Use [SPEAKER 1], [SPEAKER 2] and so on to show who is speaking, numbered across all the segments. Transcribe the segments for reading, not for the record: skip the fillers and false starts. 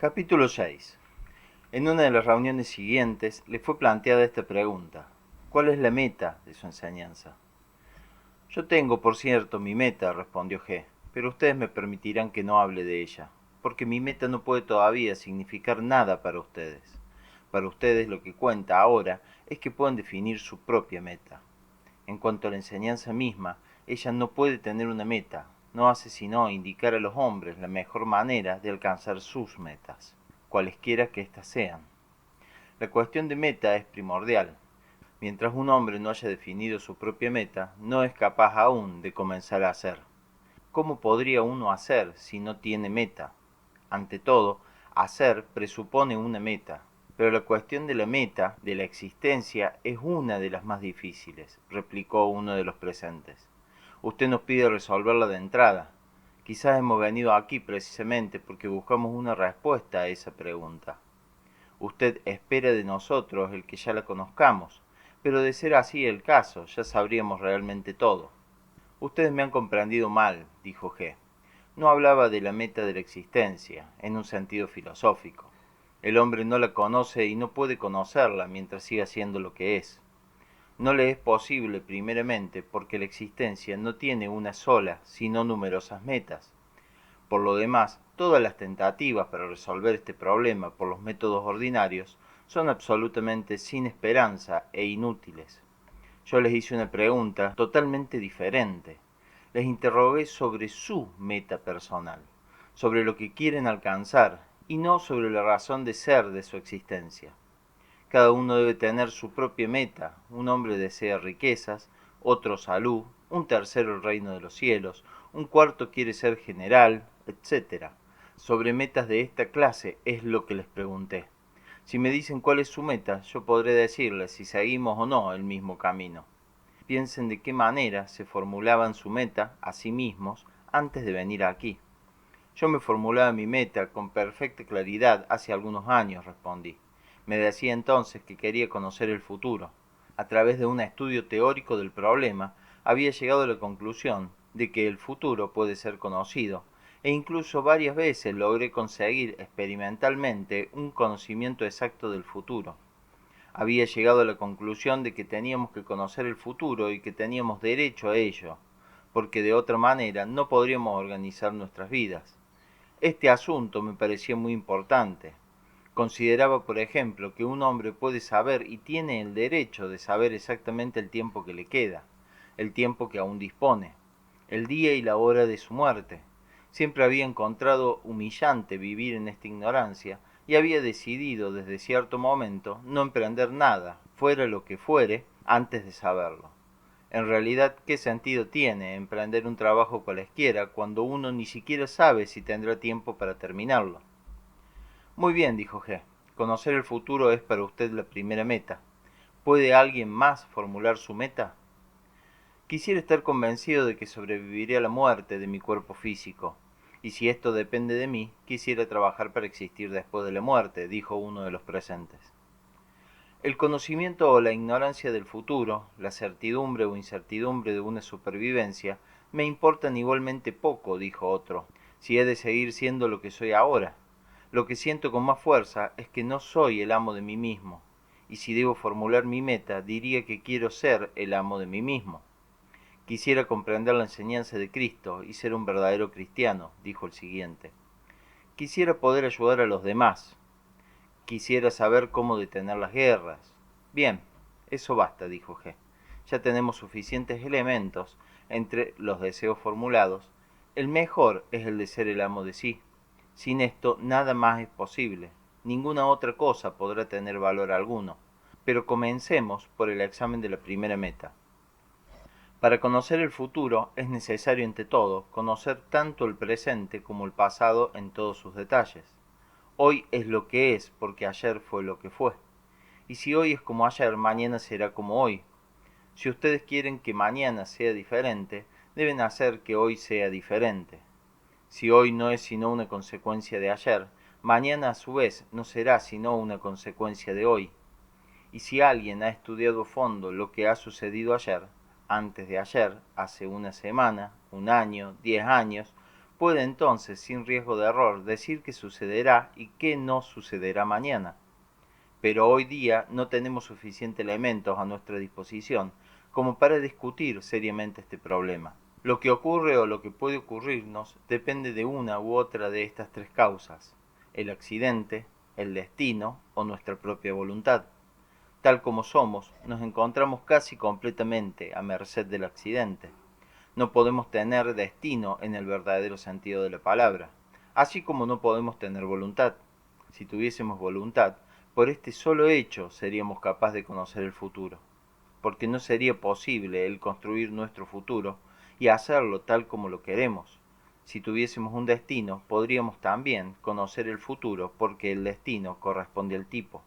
[SPEAKER 1] Capítulo 6. En una de las reuniones siguientes le fue planteada esta pregunta: ¿cuál es la meta de su enseñanza? Yo tengo, por cierto, mi meta, respondió G, pero ustedes me permitirán que no hable de ella, porque mi meta no puede todavía significar nada para ustedes. Para ustedes lo que cuenta ahora es que puedan definir su propia meta. En cuanto a la enseñanza misma, ella no puede tener una meta, no hace sino indicar a los hombres la mejor manera de alcanzar sus metas, cualesquiera que éstas sean. La cuestión de meta es primordial. Mientras un hombre no haya definido su propia meta, no es capaz aún de comenzar a hacer. ¿Cómo podría uno hacer si no tiene meta? Ante todo, hacer presupone una meta, pero la cuestión de la meta, de la existencia, es una de las más difíciles, replicó uno de los presentes. Usted nos pide resolverla de entrada. Quizás hemos venido aquí precisamente porque buscamos una respuesta a esa pregunta. Usted espera de nosotros el que ya la conozcamos, pero de ser así el caso, ya sabríamos realmente todo. Ustedes me han comprendido mal, dijo G. No hablaba de la meta de la existencia, en un sentido filosófico. El hombre no la conoce y no puede conocerla mientras siga siendo lo que es. No le es posible, primeramente, porque la existencia no tiene una sola, sino numerosas metas. Por lo demás, todas las tentativas para resolver este problema por los métodos ordinarios son absolutamente sin esperanza e inútiles. Yo les hice una pregunta totalmente diferente. Les interrogué sobre su meta personal, sobre lo que quieren alcanzar y no sobre la razón de ser de su existencia. Cada uno debe tener su propia meta. Un hombre desea riquezas, otro salud, un tercero el reino de los cielos, un cuarto quiere ser general, etc. Sobre metas de esta clase es lo que les pregunté. Si me dicen cuál es su meta, yo podré decirles si seguimos o no el mismo camino. Piensen de qué manera se formulaban su meta a sí mismos antes de venir aquí. Yo me formulaba mi meta con perfecta claridad hace algunos años, respondí. Me decía entonces que quería conocer el futuro. A través de un estudio teórico del problema, había llegado a la conclusión de que el futuro puede ser conocido, e incluso varias veces logré conseguir experimentalmente un conocimiento exacto del futuro. Había llegado a la conclusión de que teníamos que conocer el futuro y que teníamos derecho a ello, porque de otra manera no podríamos organizar nuestras vidas. Este asunto me parecía muy importante. Consideraba, por ejemplo, que un hombre puede saber y tiene el derecho de saber exactamente el tiempo que le queda, el tiempo que aún dispone, el día y la hora de su muerte. Siempre había encontrado humillante vivir en esta ignorancia y había decidido desde cierto momento no emprender nada, fuera lo que fuere, antes de saberlo. En realidad, ¿qué sentido tiene emprender un trabajo cualesquiera cuando uno ni siquiera sabe si tendrá tiempo para terminarlo? Muy bien, dijo G. Conocer el futuro es para usted la primera meta. ¿Puede alguien más formular su meta? Quisiera estar convencido de que sobreviviré a la muerte de mi cuerpo físico. Y si esto depende de mí, quisiera trabajar para existir después de la muerte, dijo uno de los presentes. El conocimiento o la ignorancia del futuro, la certidumbre o incertidumbre de una supervivencia, me importan igualmente poco, dijo otro, si he de seguir siendo lo que soy ahora. Lo que siento con más fuerza es que no soy el amo de mí mismo, y si debo formular mi meta, diría que quiero ser el amo de mí mismo. Quisiera comprender la enseñanza de Cristo y ser un verdadero cristiano, dijo el siguiente. Quisiera poder ayudar a los demás. Quisiera saber cómo detener las guerras. Bien, eso basta, dijo G. Ya tenemos suficientes elementos entre los deseos formulados. El mejor es el de ser el amo de sí. Sin esto nada más es posible. Ninguna otra cosa podrá tener valor alguno. Pero comencemos por el examen de la primera meta. Para conocer el futuro es necesario, ante todo, conocer tanto el presente como el pasado en todos sus detalles. Hoy es lo que es porque ayer fue lo que fue. Y si hoy es como ayer, mañana será como hoy. Si ustedes quieren que mañana sea diferente, deben hacer que hoy sea diferente. Si hoy no es sino una consecuencia de ayer, mañana a su vez no será sino una consecuencia de hoy. Y si alguien ha estudiado a fondo lo que ha sucedido ayer, antes de ayer, hace una semana, un año, 10 años, puede entonces, sin riesgo de error, decir qué sucederá y qué no sucederá mañana. Pero hoy día no tenemos suficientes elementos a nuestra disposición como para discutir seriamente este problema. Lo que ocurre o lo que puede ocurrirnos depende de una u otra de estas tres causas: el accidente, el destino o nuestra propia voluntad. Tal como somos, nos encontramos casi completamente a merced del accidente. No podemos tener destino en el verdadero sentido de la palabra, así como no podemos tener voluntad. Si tuviésemos voluntad, por este solo hecho seríamos capaces de conocer el futuro, porque no sería posible el construir nuestro futuro y hacerlo tal como lo queremos. Si tuviésemos un destino, podríamos también conocer el futuro, porque el destino corresponde al tipo.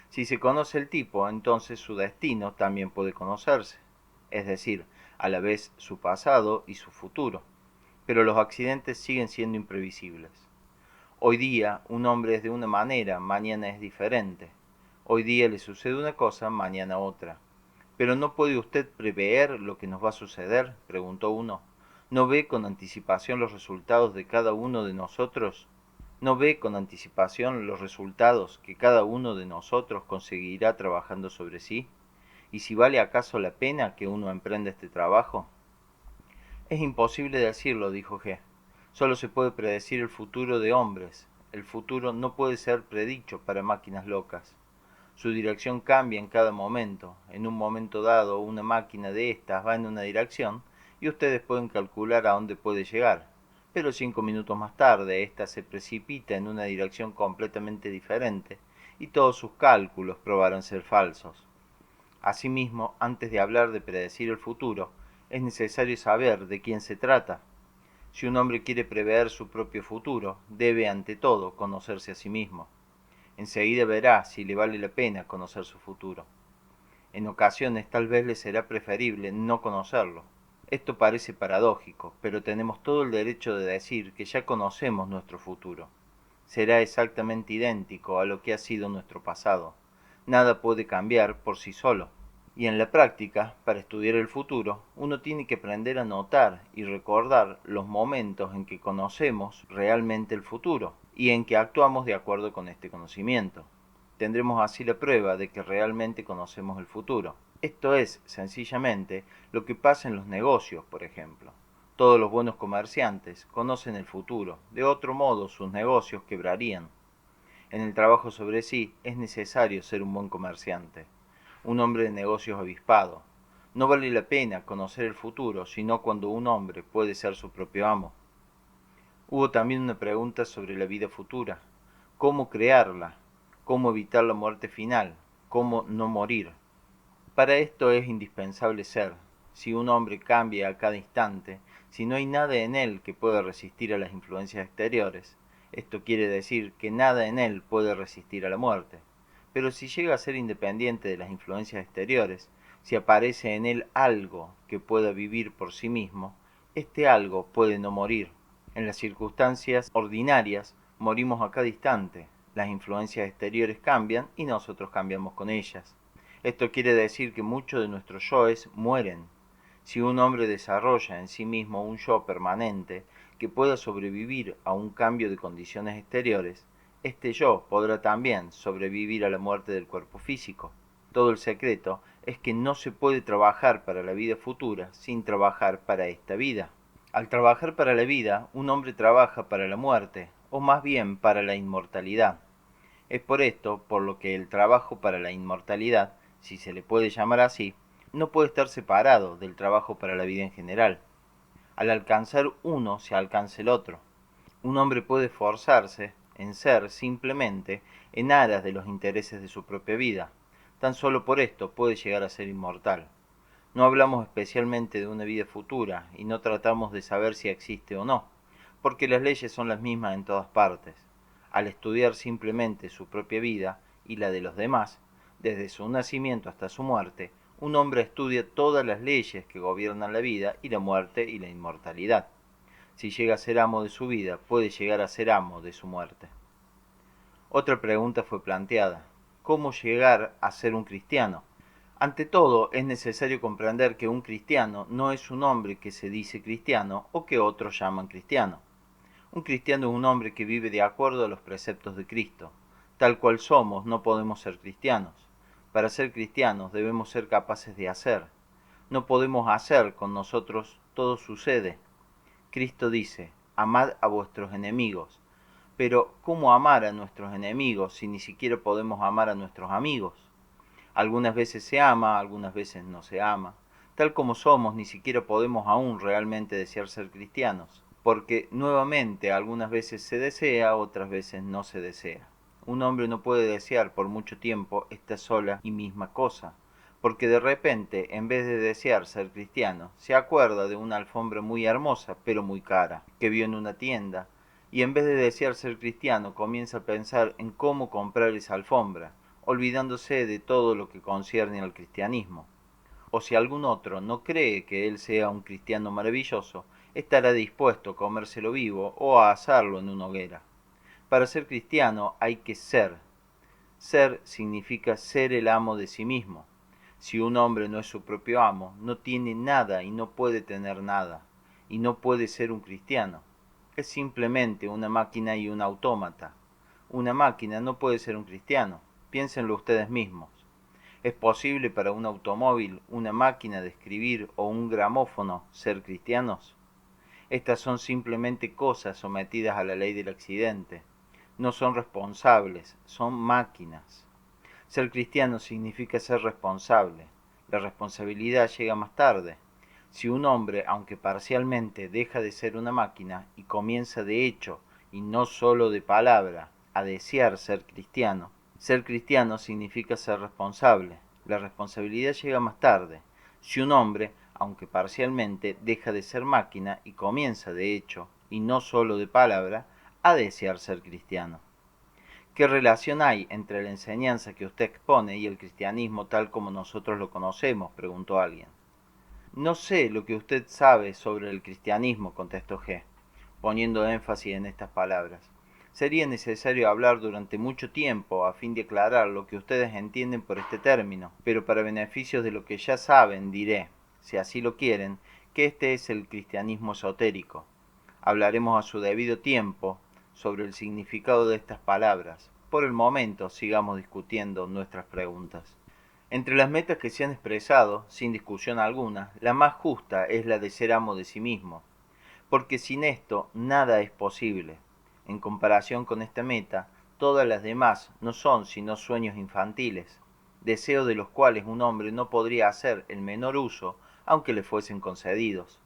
[SPEAKER 1] Si se conoce el tipo, entonces su destino también puede conocerse, es decir, a la vez su pasado y su futuro. Pero los accidentes siguen siendo imprevisibles. Hoy día un hombre es de una manera, mañana es diferente. Hoy día le sucede una cosa, mañana otra. ¿Pero no puede usted prever lo que nos va a suceder?, preguntó uno. ¿No ve con anticipación los resultados de cada uno de nosotros? ¿No ve con anticipación los resultados que cada uno de nosotros conseguirá trabajando sobre sí? ¿Y si vale acaso la pena que uno emprenda este trabajo? Es imposible decirlo, dijo G. Solo se puede predecir el futuro de hombres. El futuro no puede ser predicho para máquinas locas. Su dirección cambia en cada momento. En un momento dado, una máquina de estas va en una dirección y ustedes pueden calcular a dónde puede llegar. Pero 5 minutos más tarde, ésta se precipita en una dirección completamente diferente y todos sus cálculos probarán ser falsos. Asimismo, antes de hablar de predecir el futuro, es necesario saber de quién se trata. Si un hombre quiere prever su propio futuro, debe ante todo conocerse a sí mismo. Enseguida verá si le vale la pena conocer su futuro. En ocasiones tal vez le será preferible no conocerlo. Esto parece paradójico, pero tenemos todo el derecho de decir que ya conocemos nuestro futuro. Será exactamente idéntico a lo que ha sido nuestro pasado. Nada puede cambiar por sí solo. Y en la práctica, para estudiar el futuro, uno tiene que aprender a notar y recordar los momentos en que conocemos realmente el futuro y en que actuamos de acuerdo con este conocimiento. Tendremos así la prueba de que realmente conocemos el futuro. Esto es, sencillamente, lo que pasa en los negocios, por ejemplo. Todos los buenos comerciantes conocen el futuro, de otro modo sus negocios quebrarían. En el trabajo sobre sí es necesario ser un buen comerciante, un hombre de negocios avispado. No vale la pena conocer el futuro, sino cuando un hombre puede ser su propio amo. Hubo también una pregunta sobre la vida futura. ¿Cómo crearla? ¿Cómo evitar la muerte final? ¿Cómo no morir? Para esto es indispensable ser. Si un hombre cambia a cada instante, si no hay nada en él que pueda resistir a las influencias exteriores, esto quiere decir que nada en él puede resistir a la muerte. Pero si llega a ser independiente de las influencias exteriores, si aparece en él algo que pueda vivir por sí mismo, este algo puede no morir. En las circunstancias ordinarias morimos a cada instante. Las influencias exteriores cambian y nosotros cambiamos con ellas. Esto quiere decir que muchos de nuestros yoes mueren. Si un hombre desarrolla en sí mismo un yo permanente que pueda sobrevivir a un cambio de condiciones exteriores, este yo podrá también sobrevivir a la muerte del cuerpo físico. Todo el secreto es que no se puede trabajar para la vida futura sin trabajar para esta vida. Al trabajar para la vida, un hombre trabaja para la muerte, o más bien para la inmortalidad. Es por esto por lo que el trabajo para la inmortalidad, si se le puede llamar así, no puede estar separado del trabajo para la vida en general. Al alcanzar uno se alcanza el otro. Un hombre puede esforzarse en ser simplemente en aras de los intereses de su propia vida. Tan solo por esto puede llegar a ser inmortal. No hablamos especialmente de una vida futura y no tratamos de saber si existe o no, porque las leyes son las mismas en todas partes. Al estudiar simplemente su propia vida y la de los demás, desde su nacimiento hasta su muerte, un hombre estudia todas las leyes que gobiernan la vida y la muerte y la inmortalidad. Si llega a ser amo de su vida, puede llegar a ser amo de su muerte. Otra pregunta fue planteada: ¿cómo llegar a ser un cristiano? Ante todo, es necesario comprender que un cristiano no es un hombre que se dice cristiano o que otros llaman cristiano. Un cristiano es un hombre que vive de acuerdo a los preceptos de Cristo. Tal cual somos, no podemos ser cristianos. Para ser cristianos debemos ser capaces de hacer. No podemos hacer, con nosotros todo sucede. Cristo dice, amad a vuestros enemigos. Pero, ¿cómo amar a nuestros enemigos si ni siquiera podemos amar a nuestros amigos? Algunas veces se ama, algunas veces no se ama. Tal como somos, ni siquiera podemos aún realmente desear ser cristianos, porque nuevamente algunas veces se desea, otras veces no se desea. Un hombre no puede desear por mucho tiempo esta sola y misma cosa, porque de repente, en vez de desear ser cristiano, se acuerda de una alfombra muy hermosa, pero muy cara, que vio en una tienda, y en vez de desear ser cristiano, comienza a pensar en cómo comprar esa alfombra, olvidándose de todo lo que concierne al cristianismo. O si algún otro no cree que él sea un cristiano maravilloso, estará dispuesto a comérselo vivo o a asarlo en una hoguera. Para ser cristiano hay que ser. Ser significa ser el amo de sí mismo. Si un hombre no es su propio amo, no tiene nada y no puede tener nada, y no puede ser un cristiano. Es simplemente una máquina y un autómata. Una máquina no puede ser un cristiano. Piénsenlo ustedes mismos. ¿Es posible para un automóvil, una máquina de escribir o un gramófono ser cristianos? Estas son simplemente cosas sometidas a la ley del accidente. No son responsables, son máquinas. Ser cristiano significa ser responsable. La responsabilidad llega más tarde. Si un hombre, aunque parcialmente, deja de ser una máquina y comienza de hecho, y no solo de palabra, a desear ser cristiano significa ser responsable. La responsabilidad llega más tarde. Si un hombre, aunque parcialmente, deja de ser máquina y comienza de hecho, y no solo de palabra, a desear ser cristiano. ¿Qué relación hay entre la enseñanza que usted expone y el cristianismo tal como nosotros lo conocemos?, preguntó alguien. No sé lo que usted sabe sobre el cristianismo, contestó G, poniendo énfasis en estas palabras. Sería necesario hablar durante mucho tiempo a fin de aclarar lo que ustedes entienden por este término, pero para beneficios de lo que ya saben diré, si así lo quieren, que este es el cristianismo esotérico. Hablaremos a su debido tiempo sobre el significado de estas palabras. Por el momento sigamos discutiendo nuestras preguntas. Entre las metas que se han expresado, sin discusión alguna, la más justa es la de ser amo de sí mismo, porque sin esto nada es posible. En comparación con esta meta, todas las demás no son sino sueños infantiles, deseos de los cuales un hombre no podría hacer el menor uso aunque le fuesen concedidos.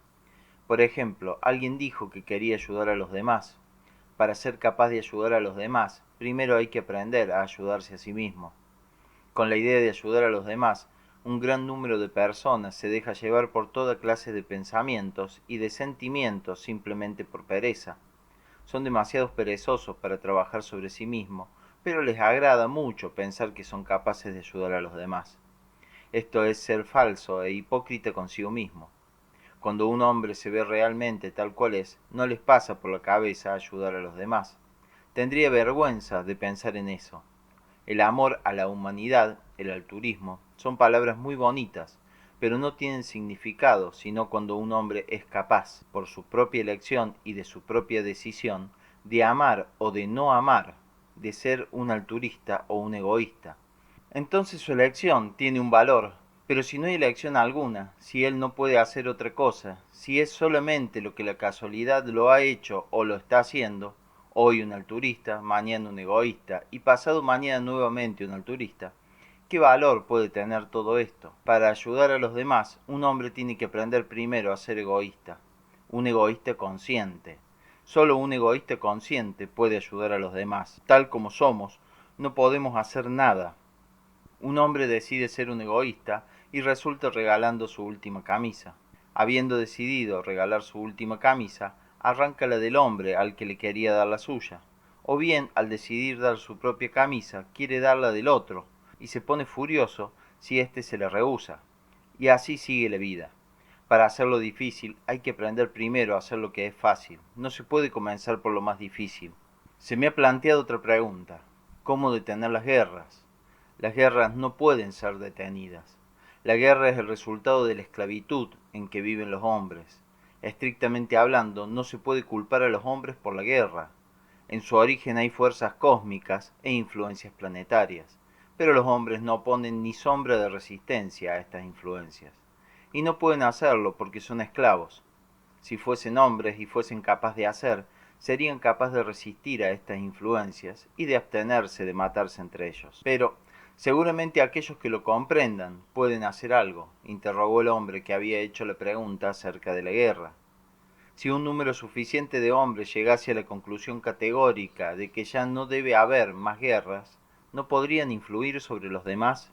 [SPEAKER 1] Por ejemplo, alguien dijo que quería ayudar a los demás. Para ser capaz de ayudar a los demás, primero hay que aprender a ayudarse a sí mismo. Con la idea de ayudar a los demás, un gran número de personas se deja llevar por toda clase de pensamientos y de sentimientos simplemente por pereza. Son demasiado perezosos para trabajar sobre sí mismos, pero les agrada mucho pensar que son capaces de ayudar a los demás. Esto es ser falso e hipócrita consigo mismo. Cuando un hombre se ve realmente tal cual es, no les pasa por la cabeza ayudar a los demás. Tendría vergüenza de pensar en eso. El amor a la humanidad, el altruismo, son palabras muy bonitas, pero no tienen significado sino cuando un hombre es capaz, por su propia elección y de su propia decisión, de amar o de no amar, de ser un altruista o un egoísta. Entonces su elección tiene un valor, pero si no hay elección alguna, si él no puede hacer otra cosa, si es solamente lo que la casualidad lo ha hecho o lo está haciendo, hoy un altruista, mañana un egoísta y pasado mañana nuevamente un altruista, ¿qué valor puede tener todo esto? Para ayudar a los demás, un hombre tiene que aprender primero a ser egoísta, un egoísta consciente. Solo un egoísta consciente puede ayudar a los demás. Tal como somos, no podemos hacer nada. Un hombre decide ser un egoísta y resulta regalando su última camisa. Habiendo decidido regalar su última camisa, arranca la del hombre al que le quería dar la suya. O bien, al decidir dar su propia camisa, quiere dar la del otro, y se pone furioso si éste se le rehúsa. Y así sigue la vida. Para hacerlo difícil hay que aprender primero a hacer lo que es fácil. No se puede comenzar por lo más difícil. Se me ha planteado otra pregunta. ¿Cómo detener las guerras? Las guerras no pueden ser detenidas. La guerra es el resultado de la esclavitud en que viven los hombres. Estrictamente hablando, no se puede culpar a los hombres por la guerra. En su origen hay fuerzas cósmicas e influencias planetarias, pero los hombres no oponen ni sombra de resistencia a estas influencias. Y no pueden hacerlo porque son esclavos. Si fuesen hombres y fuesen capaces de hacer, serían capaces de resistir a estas influencias y de abstenerse de matarse entre ellos. Pero seguramente aquellos que lo comprendan pueden hacer algo, interrogó el hombre que había hecho la pregunta acerca de la guerra. Si un número suficiente de hombres llegase a la conclusión categórica de que ya no debe haber más guerras, ¿no podrían influir sobre los demás?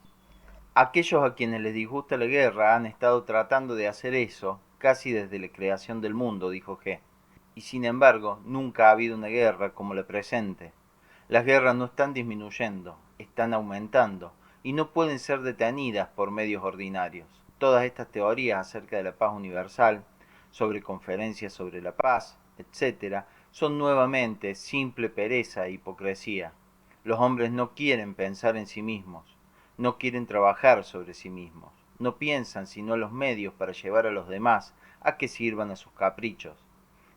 [SPEAKER 1] Aquellos a quienes les disgusta la guerra han estado tratando de hacer eso casi desde la creación del mundo, dijo G. Y sin embargo, nunca ha habido una guerra como la presente. Las guerras no están disminuyendo, están aumentando, y no pueden ser detenidas por medios ordinarios. Todas estas teorías acerca de la paz universal, sobre conferencias sobre la paz, etc., son nuevamente simple pereza e hipocresía. Los hombres no quieren pensar en sí mismos, no quieren trabajar sobre sí mismos, no piensan sino en los medios para llevar a los demás a que sirvan a sus caprichos.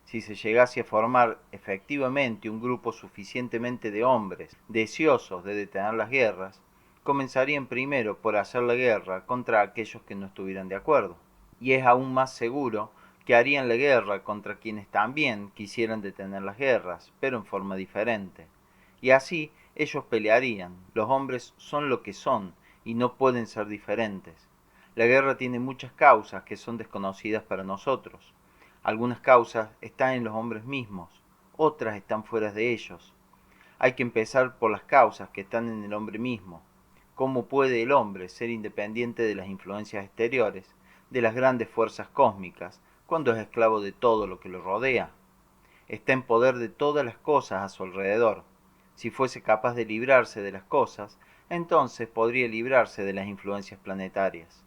[SPEAKER 1] Si se llegase a formar efectivamente un grupo suficientemente de hombres deseosos de detener las guerras, comenzarían primero por hacer la guerra contra aquellos que no estuvieran de acuerdo. Y es aún más seguro que harían la guerra contra quienes también quisieran detener las guerras, pero en forma diferente. Y así ellos pelearían. Los hombres son lo que son y no pueden ser diferentes. La guerra tiene muchas causas que son desconocidas para nosotros. Algunas causas están en los hombres mismos, otras están fuera de ellos. Hay que empezar por las causas que están en el hombre mismo. ¿Cómo puede el hombre ser independiente de las influencias exteriores, de las grandes fuerzas cósmicas, cuando es esclavo de todo lo que lo rodea? Está en poder de todas las cosas a su alrededor. Si fuese capaz de librarse de las cosas, entonces podría librarse de las influencias planetarias.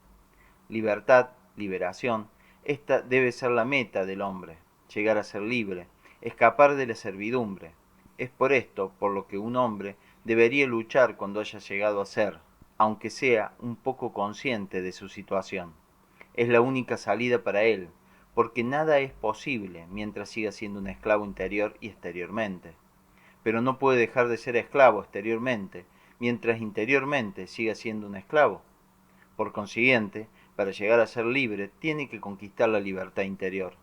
[SPEAKER 1] Libertad, liberación, esta debe ser la meta del hombre, llegar a ser libre, escapar de la servidumbre. Es por esto por lo que un hombre debería luchar cuando haya llegado a ser, aunque sea un poco consciente de su situación. Es la única salida para él, porque nada es posible mientras siga siendo un esclavo interior y exteriormente. Pero no puede dejar de ser esclavo exteriormente, mientras interiormente siga siendo un esclavo. Por consiguiente, para llegar a ser libre, tiene que conquistar la libertad interior.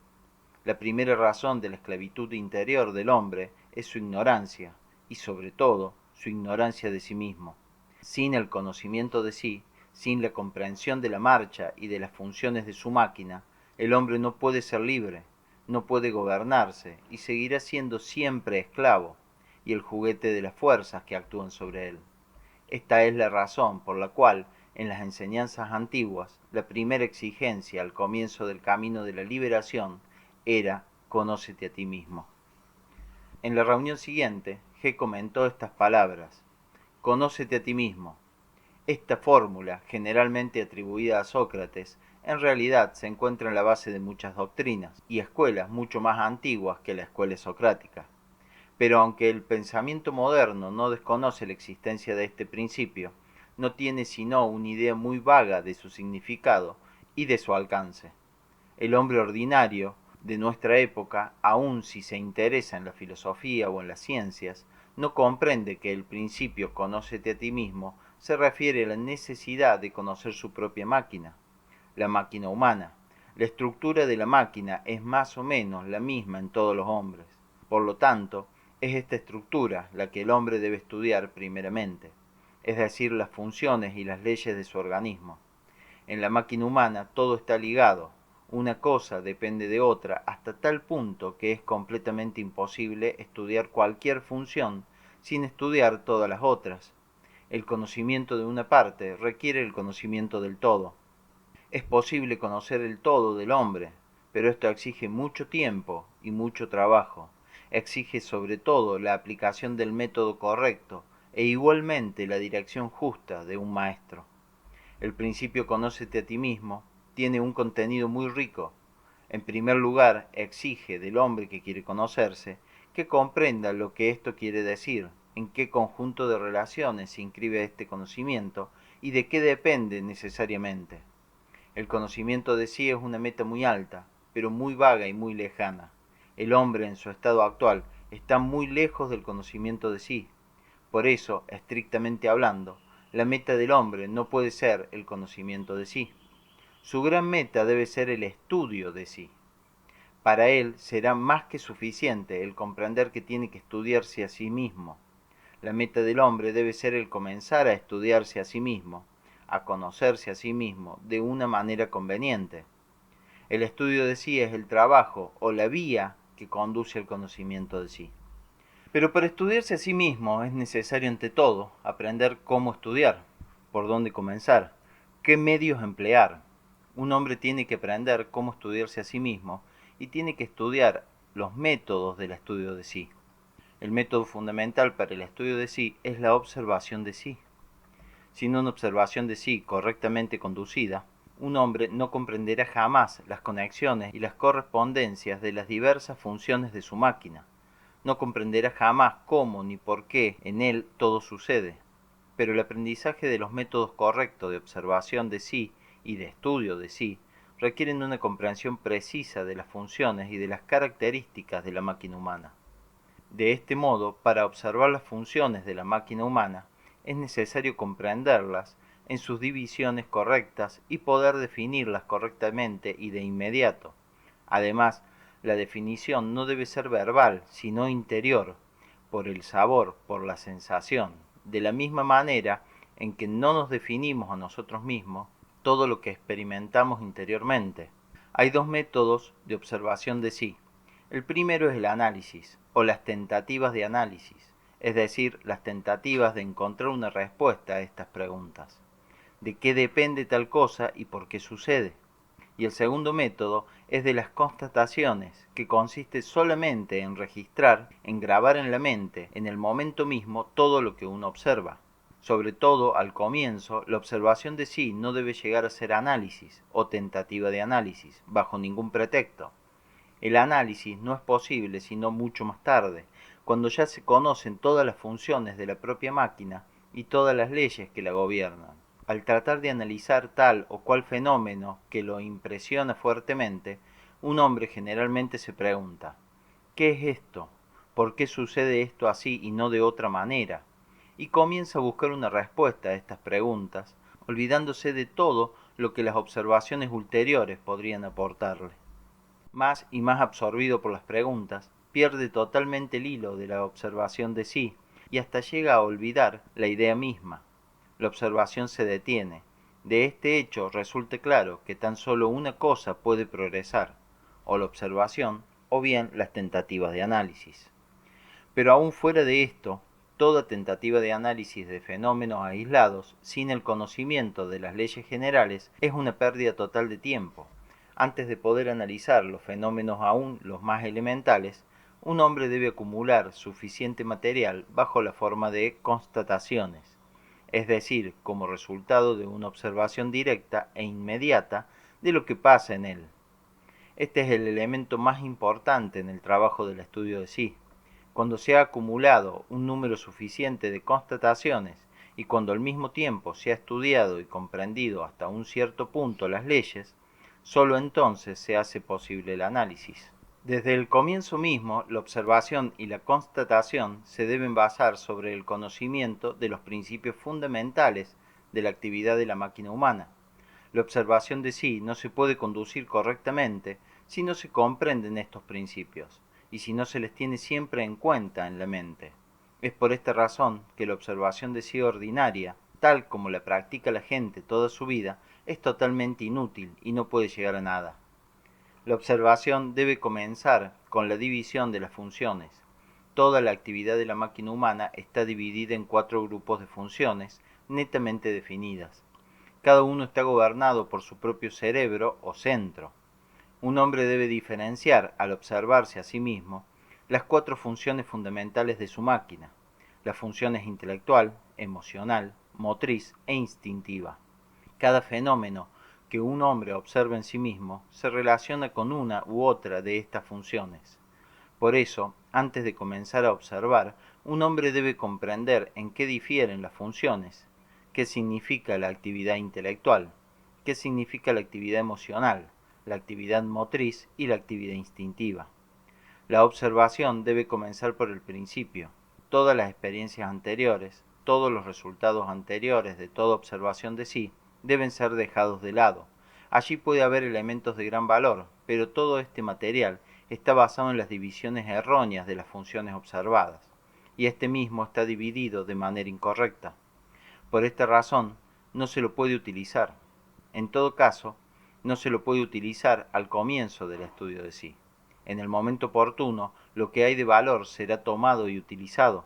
[SPEAKER 1] La primera razón de la esclavitud interior del hombre es su ignorancia, y sobre todo, su ignorancia de sí mismo. Sin el conocimiento de sí, sin la comprensión de la marcha y de las funciones de su máquina, el hombre no puede ser libre, no puede gobernarse y seguirá siendo siempre esclavo y el juguete de las fuerzas que actúan sobre él. Esta es la razón por la cual, en las enseñanzas antiguas, la primera exigencia al comienzo del camino de la liberación era «conócete a ti mismo». En la reunión siguiente, G comentó estas palabras: «Conócete a ti mismo». Esta fórmula, generalmente atribuida a Sócrates, en realidad se encuentra en la base de muchas doctrinas y escuelas mucho más antiguas que la escuela socrática. Pero aunque el pensamiento moderno no desconoce la existencia de este principio, no tiene sino una idea muy vaga de su significado y de su alcance. El hombre ordinario de nuestra época, aun si se interesa en la filosofía o en las ciencias, no comprende que el principio «conócete a ti mismo» se refiere a la necesidad de conocer su propia máquina, la máquina humana. La estructura de la máquina es más o menos la misma en todos los hombres. Por lo tanto, es esta estructura la que el hombre debe estudiar primeramente, es decir, las funciones y las leyes de su organismo. En la máquina humana todo está ligado, una cosa depende de otra hasta tal punto que es completamente imposible estudiar cualquier función sin estudiar todas las otras. El conocimiento de una parte requiere el conocimiento del todo. Es posible conocer el todo del hombre, pero esto exige mucho tiempo y mucho trabajo. Exige sobre todo la aplicación del método correcto e igualmente la dirección justa de un maestro. El principio «conócete a ti mismo» tiene un contenido muy rico. En primer lugar, exige del hombre que quiere conocerse que comprenda lo que esto quiere decir, en qué conjunto de relaciones se inscribe este conocimiento y de qué depende necesariamente. El conocimiento de sí es una meta muy alta, pero muy vaga y muy lejana. El hombre en su estado actual está muy lejos del conocimiento de sí. Por eso, estrictamente hablando, la meta del hombre no puede ser el conocimiento de sí. Su gran meta debe ser el estudio de sí. Para él será más que suficiente el comprender que tiene que estudiarse a sí mismo. La meta del hombre debe ser el comenzar a estudiarse a sí mismo, a conocerse a sí mismo de una manera conveniente. El estudio de sí es el trabajo o la vía que conduce al conocimiento de sí. Pero para estudiarse a sí mismo es necesario ante todo aprender cómo estudiar, por dónde comenzar, qué medios emplear. Un hombre tiene que aprender cómo estudiarse a sí mismo y tiene que estudiar los métodos del estudio de sí. El método fundamental para el estudio de sí es la observación de sí. Sin una observación de sí correctamente conducida, un hombre no comprenderá jamás las conexiones y las correspondencias de las diversas funciones de su máquina. No comprenderá jamás cómo ni por qué en él todo sucede. Pero el aprendizaje de los métodos correctos de observación de sí y de estudio de sí requieren una comprensión precisa de las funciones y de las características de la máquina humana. De este modo, para observar las funciones de la máquina humana, es necesario comprenderlas en sus divisiones correctas y poder definirlas correctamente y de inmediato. Además, la definición no debe ser verbal, sino interior, por el sabor, por la sensación, de la misma manera en que no nos definimos a nosotros mismos todo lo que experimentamos interiormente. Hay dos métodos de observación de sí. El primero es el análisis, o las tentativas de análisis, es decir, las tentativas de encontrar una respuesta a estas preguntas. ¿De qué depende tal cosa y por qué sucede? Y el segundo método es de las constataciones, que consiste solamente en registrar, en grabar en la mente, en el momento mismo, todo lo que uno observa. Sobre todo, al comienzo, la observación de sí no debe llegar a ser análisis o tentativa de análisis, bajo ningún pretexto. El análisis no es posible sino mucho más tarde, cuando ya se conocen todas las funciones de la propia máquina y todas las leyes que la gobiernan. Al tratar de analizar tal o cual fenómeno que lo impresiona fuertemente, un hombre generalmente se pregunta: ¿qué es esto? ¿Por qué sucede esto así y no de otra manera? Y comienza a buscar una respuesta a estas preguntas, olvidándose de todo lo que las observaciones ulteriores podrían aportarle. Más y más absorbido por las preguntas, pierde totalmente el hilo de la observación de sí y hasta llega a olvidar la idea misma. La observación se detiene. De este hecho resulta claro que tan solo una cosa puede progresar, o la observación o bien las tentativas de análisis. Pero aún fuera de esto, toda tentativa de análisis de fenómenos aislados sin el conocimiento de las leyes generales es una pérdida total de tiempo. Antes de poder analizar los fenómenos aún los más elementales, un hombre debe acumular suficiente material bajo la forma de constataciones, es decir, como resultado de una observación directa e inmediata de lo que pasa en él. Este es el elemento más importante en el trabajo del estudio de sí. Cuando se ha acumulado un número suficiente de constataciones y cuando al mismo tiempo se ha estudiado y comprendido hasta un cierto punto las leyes, sólo entonces se hace posible el análisis. Desde el comienzo mismo, la observación y la constatación se deben basar sobre el conocimiento de los principios fundamentales de la actividad de la máquina humana. La observación de sí no se puede conducir correctamente si no se comprenden estos principios y si no se les tiene siempre en cuenta en la mente. Es por esta razón que la observación de sí ordinaria, tal como la practica la gente toda su vida, es totalmente inútil y no puede llegar a nada. La observación debe comenzar con la división de las funciones. Toda la actividad de la máquina humana está dividida en 4 grupos de funciones netamente definidas. Cada uno está gobernado por su propio cerebro o centro. Un hombre debe diferenciar, al observarse a sí mismo, las 4 funciones fundamentales de su máquina. Las funciones intelectual, emocional, motriz e instintiva. Cada fenómeno que un hombre observa en sí mismo se relaciona con una u otra de estas funciones. Por eso, antes de comenzar a observar, un hombre debe comprender en qué difieren las funciones, qué significa la actividad intelectual, qué significa la actividad emocional, la actividad motriz y la actividad instintiva. La observación debe comenzar por el principio. Todas las experiencias anteriores, todos los resultados anteriores de toda observación de sí, deben ser dejados de lado. Allí puede haber elementos de gran valor, pero todo este material está basado en las divisiones erróneas de las funciones observadas, y este mismo está dividido de manera incorrecta. Por esta razón, no se lo puede utilizar. En todo caso, no se lo puede utilizar al comienzo del estudio de sí. En el momento oportuno, lo que hay de valor será tomado y utilizado,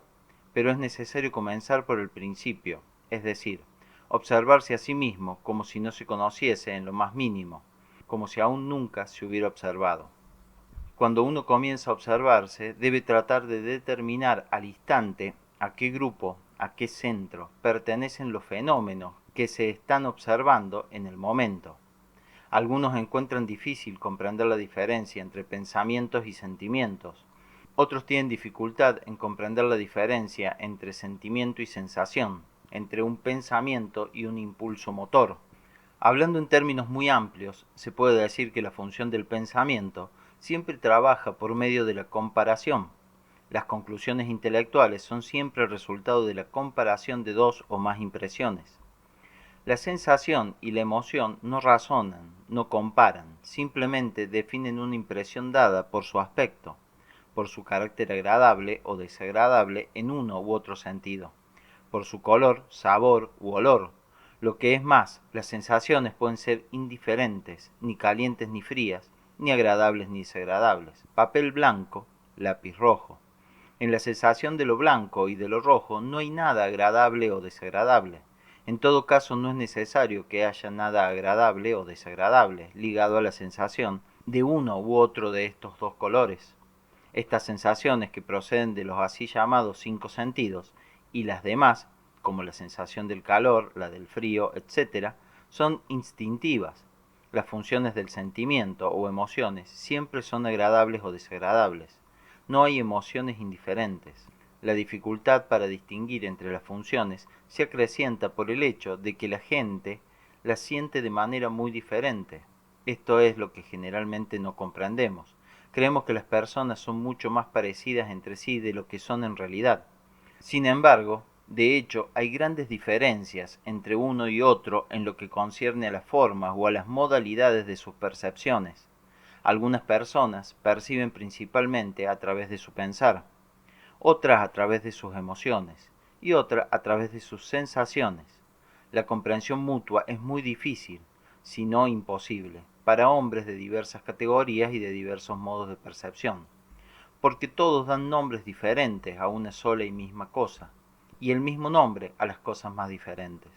[SPEAKER 1] pero es necesario comenzar por el principio, es decir, observarse a sí mismo como si no se conociese en lo más mínimo, como si aún nunca se hubiera observado. Cuando uno comienza a observarse, debe tratar de determinar al instante a qué grupo, a qué centro pertenecen los fenómenos que se están observando en el momento. Algunos encuentran difícil comprender la diferencia entre pensamientos y sentimientos. Otros tienen dificultad en comprender la diferencia entre sentimiento y sensación, entre un pensamiento y un impulso motor. Hablando en términos muy amplios, se puede decir que la función del pensamiento siempre trabaja por medio de la comparación. Las conclusiones intelectuales son siempre el resultado de la comparación de dos o más impresiones. La sensación y la emoción no razonan, no comparan, simplemente definen una impresión dada por su aspecto, por su carácter agradable o desagradable en uno u otro sentido, por su color, sabor u olor. Lo que es más, las sensaciones pueden ser indiferentes, ni calientes ni frías, ni agradables ni desagradables. Papel blanco, lápiz rojo. En la sensación de lo blanco y de lo rojo no hay nada agradable o desagradable. En todo caso, no es necesario que haya nada agradable o desagradable ligado a la sensación de uno u otro de estos dos colores. Estas sensaciones que proceden de los así llamados cinco sentidos y las demás, como la sensación del calor, la del frío, etc., son instintivas. Las funciones del sentimiento o emociones siempre son agradables o desagradables. No hay emociones indiferentes. La dificultad para distinguir entre las funciones se acrecienta por el hecho de que la gente las siente de manera muy diferente. Esto es lo que generalmente no comprendemos. Creemos que las personas son mucho más parecidas entre sí de lo que son en realidad. Sin embargo, de hecho, hay grandes diferencias entre uno y otro en lo que concierne a las formas o a las modalidades de sus percepciones. Algunas personas perciben principalmente a través de su pensar, otras a través de sus emociones y otras a través de sus sensaciones. La comprensión mutua es muy difícil, si no imposible, para hombres de diversas categorías y de diversos modos de percepción, porque todos dan nombres diferentes a una sola y misma cosa, y el mismo nombre a las cosas más diferentes.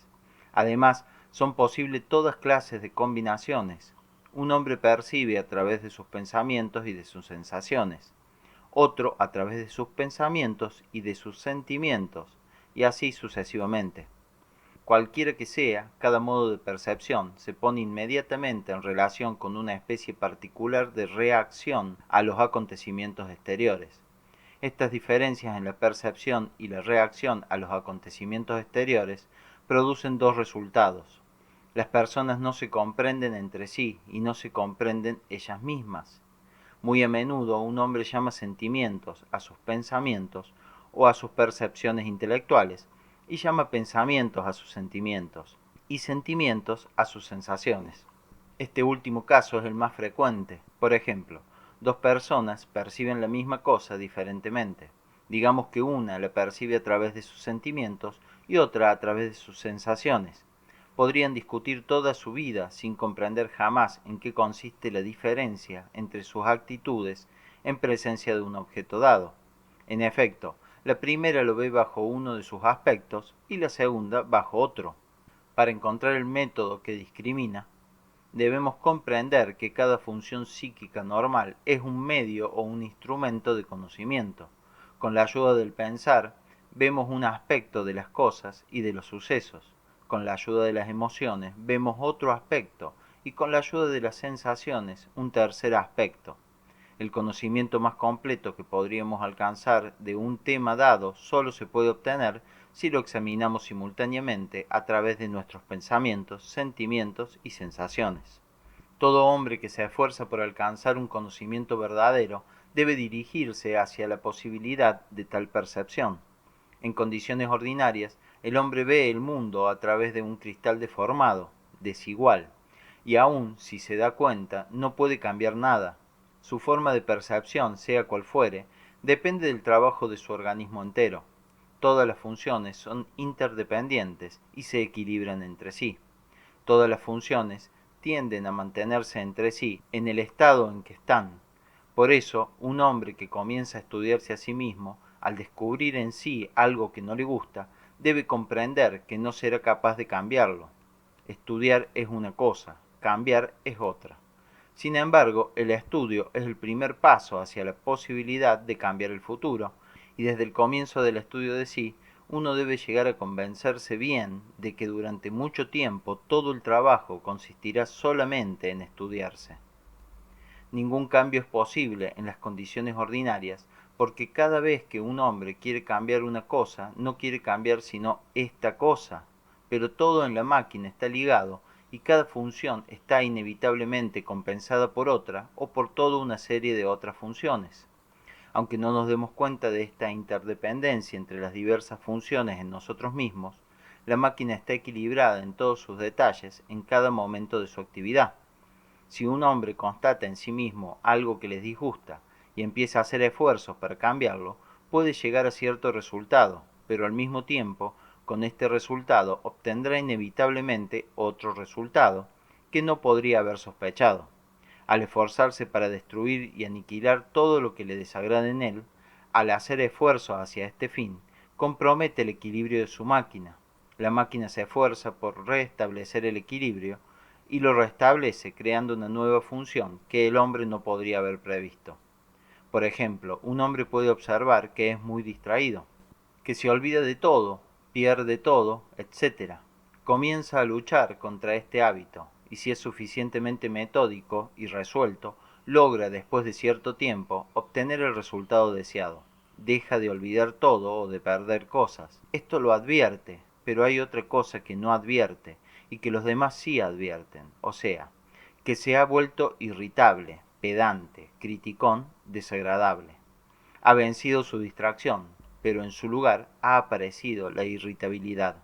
[SPEAKER 1] Además, son posibles todas clases de combinaciones. Un hombre percibe a través de sus pensamientos y de sus sensaciones, otro a través de sus pensamientos y de sus sentimientos, y así sucesivamente. Cualquiera que sea, cada modo de percepción se pone inmediatamente en relación con una especie particular de reacción a los acontecimientos exteriores. Estas diferencias en la percepción y la reacción a los acontecimientos exteriores producen dos resultados. Las personas no se comprenden entre sí y no se comprenden ellas mismas. Muy a menudo un hombre llama sentimientos a sus pensamientos o a sus percepciones intelectuales, y llama pensamientos a sus sentimientos, y sentimientos a sus sensaciones. Este último caso es el más frecuente. Por ejemplo, dos personas perciben la misma cosa diferentemente. Digamos que una la percibe a través de sus sentimientos y otra a través de sus sensaciones. Podrían discutir toda su vida sin comprender jamás en qué consiste la diferencia entre sus actitudes en presencia de un objeto dado. En efecto, la primera lo ve bajo uno de sus aspectos y la segunda bajo otro. Para encontrar el método que discrimina, debemos comprender que cada función psíquica normal es un medio o un instrumento de conocimiento. Con la ayuda del pensar, vemos un aspecto de las cosas y de los sucesos. Con la ayuda de las emociones, vemos otro aspecto, y con la ayuda de las sensaciones, un tercer aspecto. El conocimiento más completo que podríamos alcanzar de un tema dado solo se puede obtener si lo examinamos simultáneamente a través de nuestros pensamientos, sentimientos y sensaciones. Todo hombre que se esfuerza por alcanzar un conocimiento verdadero debe dirigirse hacia la posibilidad de tal percepción. En condiciones ordinarias, el hombre ve el mundo a través de un cristal deformado, desigual, y aun si se da cuenta, no puede cambiar nada. Su forma de percepción, sea cual fuere, depende del trabajo de su organismo entero. Todas las funciones son interdependientes y se equilibran entre sí. Todas las funciones tienden a mantenerse entre sí en el estado en que están. Por eso, un hombre que comienza a estudiarse a sí mismo, al descubrir en sí algo que no le gusta, debe comprender que no será capaz de cambiarlo. Estudiar es una cosa, cambiar es otra. Sin embargo, el estudio es el primer paso hacia la posibilidad de cambiar el futuro, y desde el comienzo del estudio de sí, uno debe llegar a convencerse bien de que durante mucho tiempo todo el trabajo consistirá solamente en estudiarse. Ningún cambio es posible en las condiciones ordinarias, porque cada vez que un hombre quiere cambiar una cosa, no quiere cambiar sino esta cosa, pero todo en la máquina está ligado y cada función está inevitablemente compensada por otra o por toda una serie de otras funciones. Aunque no nos demos cuenta de esta interdependencia entre las diversas funciones en nosotros mismos, la máquina está equilibrada en todos sus detalles en cada momento de su actividad. Si un hombre constata en sí mismo algo que les disgusta y empieza a hacer esfuerzos para cambiarlo, puede llegar a cierto resultado, pero al mismo tiempo, con este resultado obtendrá inevitablemente otro resultado que no podría haber sospechado. Al esforzarse para destruir y aniquilar todo lo que le desagrada en él, al hacer esfuerzos hacia este fin, compromete el equilibrio de su máquina. La máquina se esfuerza por restablecer el equilibrio y lo restablece creando una nueva función que el hombre no podría haber previsto. Por ejemplo, un hombre puede observar que es muy distraído, que se olvida de todo, pierde todo, etc. Comienza a luchar contra este hábito, y si es suficientemente metódico y resuelto, logra después de cierto tiempo obtener el resultado deseado. Deja de olvidar todo o de perder cosas. Esto lo advierte, pero hay otra cosa que no advierte y que los demás sí advierten, o sea, que se ha vuelto irritable, pedante, criticón, desagradable. Ha vencido su distracción, pero en su lugar ha aparecido la irritabilidad.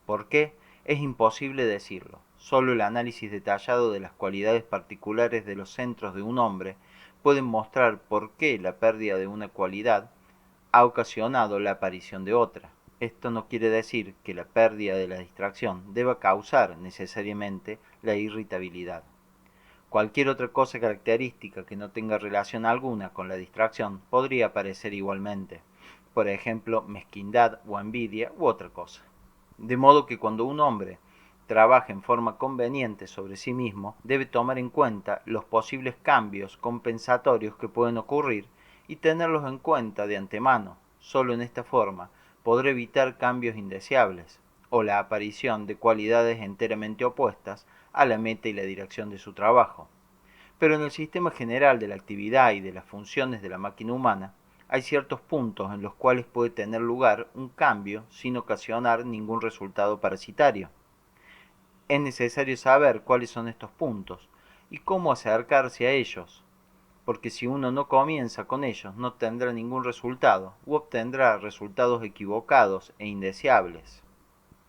[SPEAKER 1] ¿Por qué? Es imposible decirlo. Solo el análisis detallado de las cualidades particulares de los centros de un hombre puede mostrar por qué la pérdida de una cualidad ha ocasionado la aparición de otra. Esto no quiere decir que la pérdida de la distracción deba causar necesariamente la irritabilidad. Cualquier otra cosa característica que no tenga relación alguna con la distracción podría aparecer igualmente, por ejemplo, mezquindad o envidia u otra cosa. De modo que cuando un hombre trabaja en forma conveniente sobre sí mismo, debe tomar en cuenta los posibles cambios compensatorios que pueden ocurrir y tenerlos en cuenta de antemano. Solo en esta forma podrá evitar cambios indeseables o la aparición de cualidades enteramente opuestas a la meta y la dirección de su trabajo. Pero en el sistema general de la actividad y de las funciones de la máquina humana, hay ciertos puntos en los cuales puede tener lugar un cambio sin ocasionar ningún resultado parasitario. Es necesario saber cuáles son estos puntos y cómo acercarse a ellos, porque si uno no comienza con ellos no tendrá ningún resultado u obtendrá resultados equivocados e indeseables.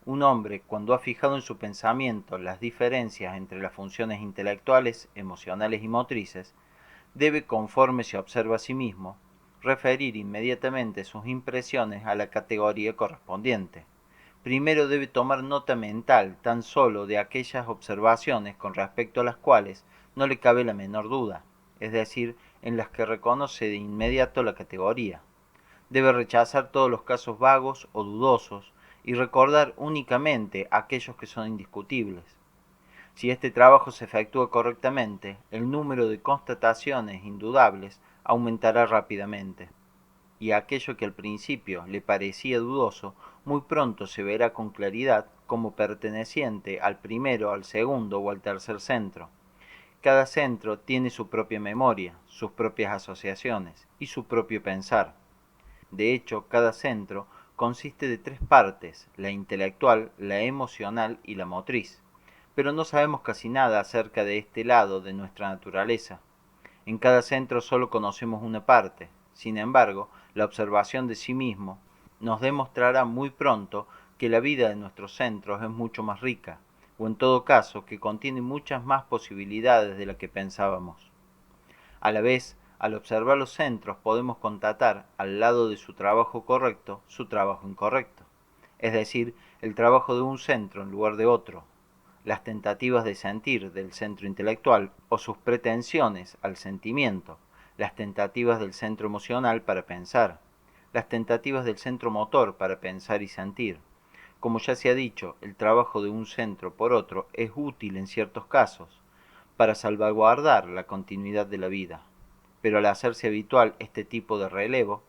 [SPEAKER 1] Un hombre, cuando ha fijado en su pensamiento las diferencias entre las funciones intelectuales, emocionales y motrices, debe, conforme se observa a sí mismo, referir inmediatamente sus impresiones a la categoría correspondiente. Primero debe tomar nota mental tan solo de aquellas observaciones con respecto a las cuales no le cabe la menor duda, es decir, en las que reconoce de inmediato la categoría. Debe rechazar todos los casos vagos o dudosos y recordar únicamente aquellos que son indiscutibles. Si este trabajo se efectúa correctamente, el número de constataciones indudables aumentará rápidamente, y aquello que al principio le parecía dudoso, muy pronto se verá con claridad como perteneciente al primero, al segundo o al tercer centro. Cada centro tiene su propia memoria, sus propias asociaciones y su propio pensar. De hecho, cada centro consiste de tres partes: la intelectual, la emocional y la motriz. pero no sabemos casi nada acerca de este lado de nuestra naturaleza. En cada centro solo conocemos una parte. Sin embargo, la observación de sí mismo nos demostrará muy pronto que la vida de nuestros centros es mucho más rica, o en todo caso que contiene muchas más posibilidades de las que pensábamos. A la vez, al observar los centros podemos constatar, al lado de su trabajo correcto, su trabajo incorrecto, es decir, el trabajo de un centro en lugar de otro, las tentativas de sentir del centro intelectual o sus pretensiones al sentimiento, las tentativas del centro emocional para pensar, las tentativas del centro motor para pensar y sentir. Como ya se ha dicho, el trabajo de un centro por otro es útil en ciertos casos, para salvaguardar la continuidad de la vida, pero al hacerse habitual este tipo de relevo,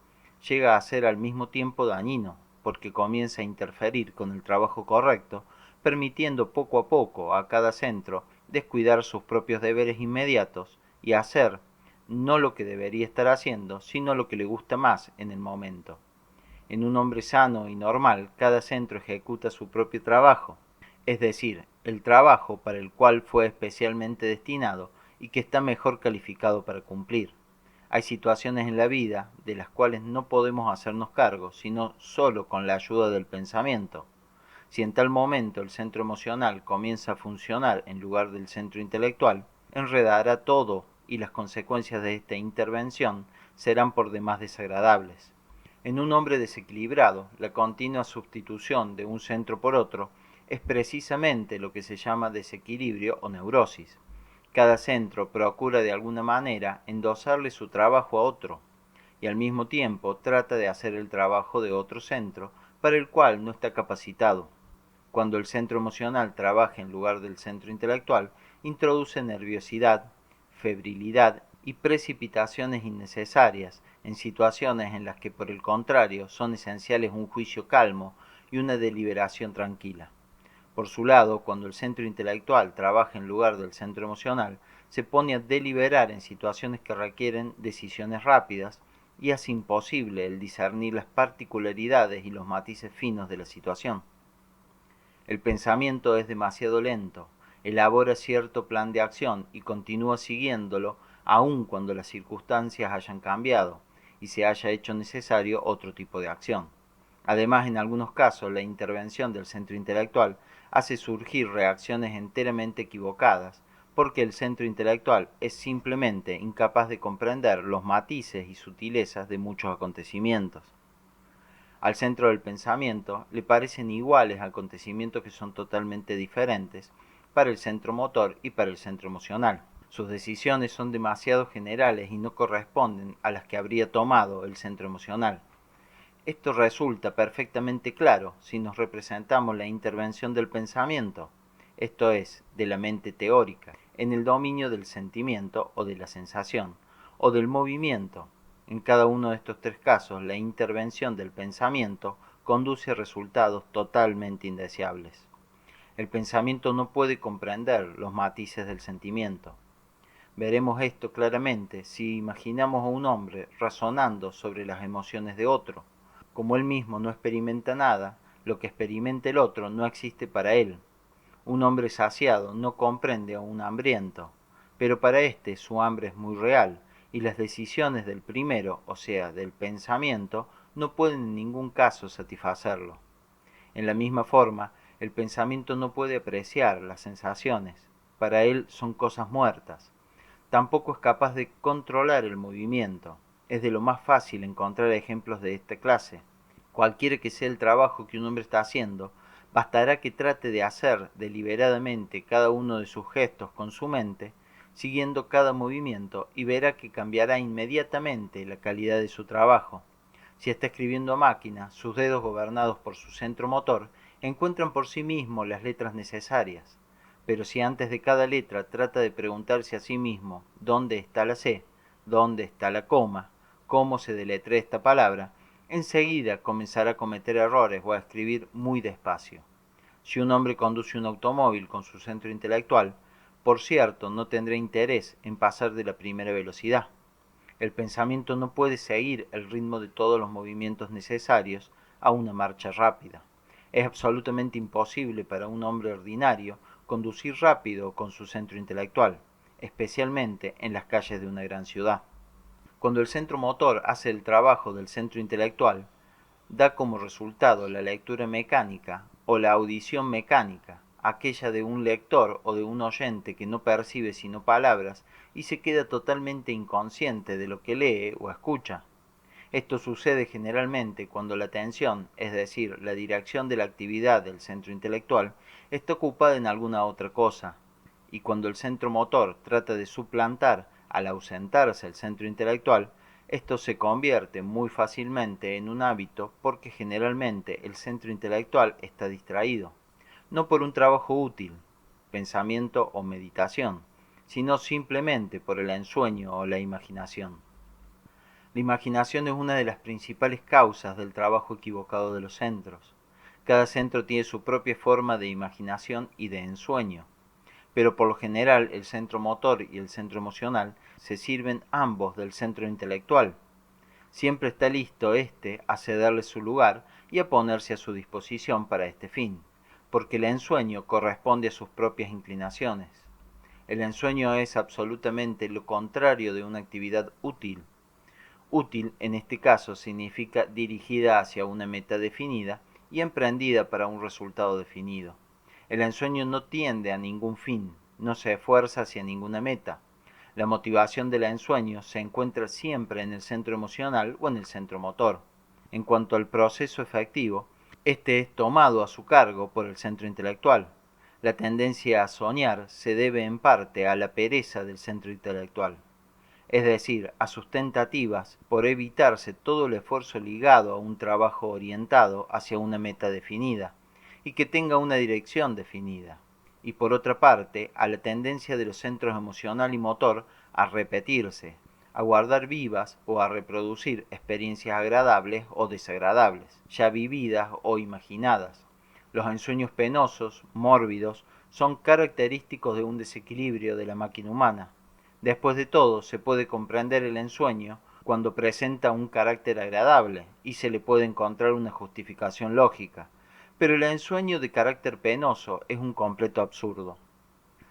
[SPEAKER 1] llega a ser al mismo tiempo dañino, porque comienza a interferir con el trabajo correcto, permitiendo poco a poco a cada centro descuidar sus propios deberes inmediatos y hacer no lo que debería estar haciendo, sino lo que le gusta más en el momento. En un hombre sano y normal, cada centro ejecuta su propio trabajo, es decir, el trabajo para el cual fue especialmente destinado y que está mejor calificado para cumplir. Hay situaciones en la vida de las cuales no podemos hacernos cargo, sino solo con la ayuda del pensamiento. Si en tal momento el centro emocional comienza a funcionar en lugar del centro intelectual, enredará todo y las consecuencias de esta intervención serán por demás desagradables. En un hombre desequilibrado, la continua sustitución de un centro por otro es precisamente lo que se llama desequilibrio o neurosis. Cada centro procura de alguna manera endosarle su trabajo a otro, y al mismo tiempo trata de hacer el trabajo de otro centro para el cual no está capacitado. Cuando el centro emocional trabaja en lugar del centro intelectual, introduce nerviosidad, febrilidad y precipitaciones innecesarias en situaciones en las que por el contrario son esenciales un juicio calmo y una deliberación tranquila. Por su lado, cuando el centro intelectual trabaja en lugar del centro emocional, se pone a deliberar en situaciones que requieren decisiones rápidas y hace imposible el discernir las particularidades y los matices finos de la situación. El pensamiento es demasiado lento, elabora cierto plan de acción y continúa siguiéndolo aun cuando las circunstancias hayan cambiado y se haya hecho necesario otro tipo de acción. Además, en algunos casos, la intervención del centro intelectual hace surgir reacciones enteramente equivocadas, porque el centro intelectual es simplemente incapaz de comprender los matices y sutilezas de muchos acontecimientos. Al centro del pensamiento le parecen iguales acontecimientos que son totalmente diferentes para el centro motor y para el centro emocional. Sus decisiones son demasiado generales y no corresponden a las que habría tomado el centro emocional. Esto resulta perfectamente claro si nos representamos la intervención del pensamiento, esto es, de la mente teórica, en el dominio del sentimiento o de la sensación, o del movimiento. En cada uno de estos tres casos, la intervención del pensamiento conduce a resultados totalmente indeseables. El pensamiento no puede comprender los matices del sentimiento. Veremos esto claramente si imaginamos a un hombre razonando sobre las emociones de otro. Como él mismo no experimenta nada, lo que experimenta el otro no existe para él. Un hombre saciado no comprende a un hambriento, pero para éste su hambre es muy real, y las decisiones del primero, o sea, del pensamiento, no pueden en ningún caso satisfacerlo. En la misma forma, el pensamiento no puede apreciar las sensaciones, para él son cosas muertas. Tampoco es capaz de controlar el movimiento. Es de lo más fácil encontrar ejemplos de esta clase. Cualquiera que sea el trabajo que un hombre está haciendo, bastará que trate de hacer deliberadamente cada uno de sus gestos con su mente, siguiendo cada movimiento, y verá que cambiará inmediatamente la calidad de su trabajo. Si está escribiendo a máquina, sus dedos gobernados por su centro motor encuentran por sí mismos las letras necesarias. Pero si antes de cada letra trata de preguntarse a sí mismo dónde está la C, dónde está la coma, cómo se deletrea esta palabra, enseguida comenzará a cometer errores o a escribir muy despacio. Si un hombre conduce un automóvil con su centro intelectual, por cierto, no tendrá interés en pasar de la primera velocidad. El pensamiento no puede seguir el ritmo de todos los movimientos necesarios a una marcha rápida. Es absolutamente imposible para un hombre ordinario conducir rápido con su centro intelectual, especialmente en las calles de una gran ciudad. Cuando el centro motor hace el trabajo del centro intelectual, da como resultado la lectura mecánica o la audición mecánica, aquella de un lector o de un oyente que no percibe sino palabras y se queda totalmente inconsciente de lo que lee o escucha. Esto sucede generalmente cuando la atención, es decir, la dirección de la actividad del centro intelectual, está ocupada en alguna otra cosa, y cuando el centro motor trata de suplantar al ausentarse el centro intelectual, esto se convierte muy fácilmente en un hábito porque generalmente el centro intelectual está distraído, no por un trabajo útil, pensamiento o meditación, sino simplemente por el ensueño o la imaginación. La imaginación es una de las principales causas del trabajo equivocado de los centros. Cada centro tiene su propia forma de imaginación y de ensueño, pero por lo general el centro motor y el centro emocional se sirven ambos del centro intelectual. Siempre está listo éste a cederle su lugar y a ponerse a su disposición para este fin, porque el ensueño corresponde a sus propias inclinaciones. El ensueño es absolutamente lo contrario de una actividad útil. Útil en este caso significa dirigida hacia una meta definida y emprendida para un resultado definido. El ensueño no tiende a ningún fin, no se esfuerza hacia ninguna meta. La motivación del ensueño se encuentra siempre en el centro emocional o en el centro motor. En cuanto al proceso efectivo, este es tomado a su cargo por el centro intelectual. La tendencia a soñar se debe en parte a la pereza del centro intelectual, es decir, a sus tentativas por evitarse todo el esfuerzo ligado a un trabajo orientado hacia una meta definida y que tenga una dirección definida, y por otra parte a la tendencia de los centros emocional y motor a repetirse, a guardar vivas o a reproducir experiencias agradables o desagradables, ya vividas o imaginadas. Los ensueños penosos, mórbidos, son característicos de un desequilibrio de la máquina humana. Después de todo, se puede comprender el ensueño cuando presenta un carácter agradable y se le puede encontrar una justificación lógica, pero el ensueño de carácter penoso es un completo absurdo.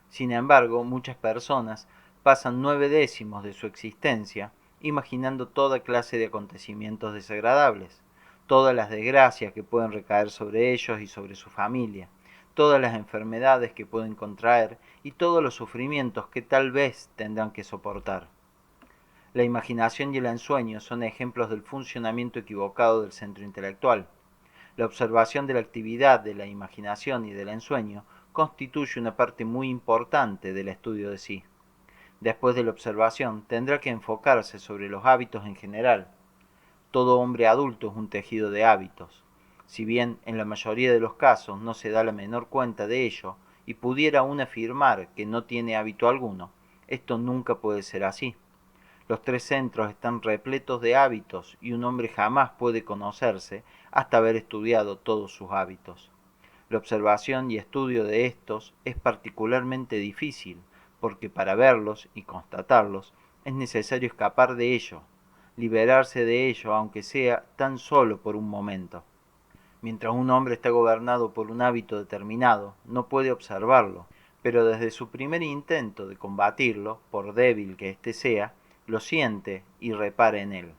[SPEAKER 1] Sin embargo, muchas personas pasan 9/10 de su existencia imaginando toda clase de acontecimientos desagradables, todas las desgracias que pueden recaer sobre ellos y sobre su familia, todas las enfermedades que pueden contraer y todos los sufrimientos que tal vez tendrán que soportar. La imaginación y el ensueño son ejemplos del funcionamiento equivocado del centro intelectual. La observación de la actividad de la imaginación y del ensueño constituye una parte muy importante del estudio de sí. Después de la observación, tendrá que enfocarse sobre los hábitos en general. Todo hombre adulto es un tejido de hábitos. Si bien en la mayoría de los casos no se da la menor cuenta de ello, y pudiera aún afirmar que no tiene hábito alguno, esto nunca puede ser así. Los tres centros están repletos de hábitos y un hombre jamás puede conocerse hasta haber estudiado todos sus hábitos. La observación y estudio de estos es particularmente difícil, porque para verlos y constatarlos es necesario escapar de ello, liberarse de ello aunque sea tan solo por un momento. Mientras un hombre está gobernado por un hábito determinado, no puede observarlo, pero desde su primer intento de combatirlo, por débil que éste sea, lo siente y repara en él.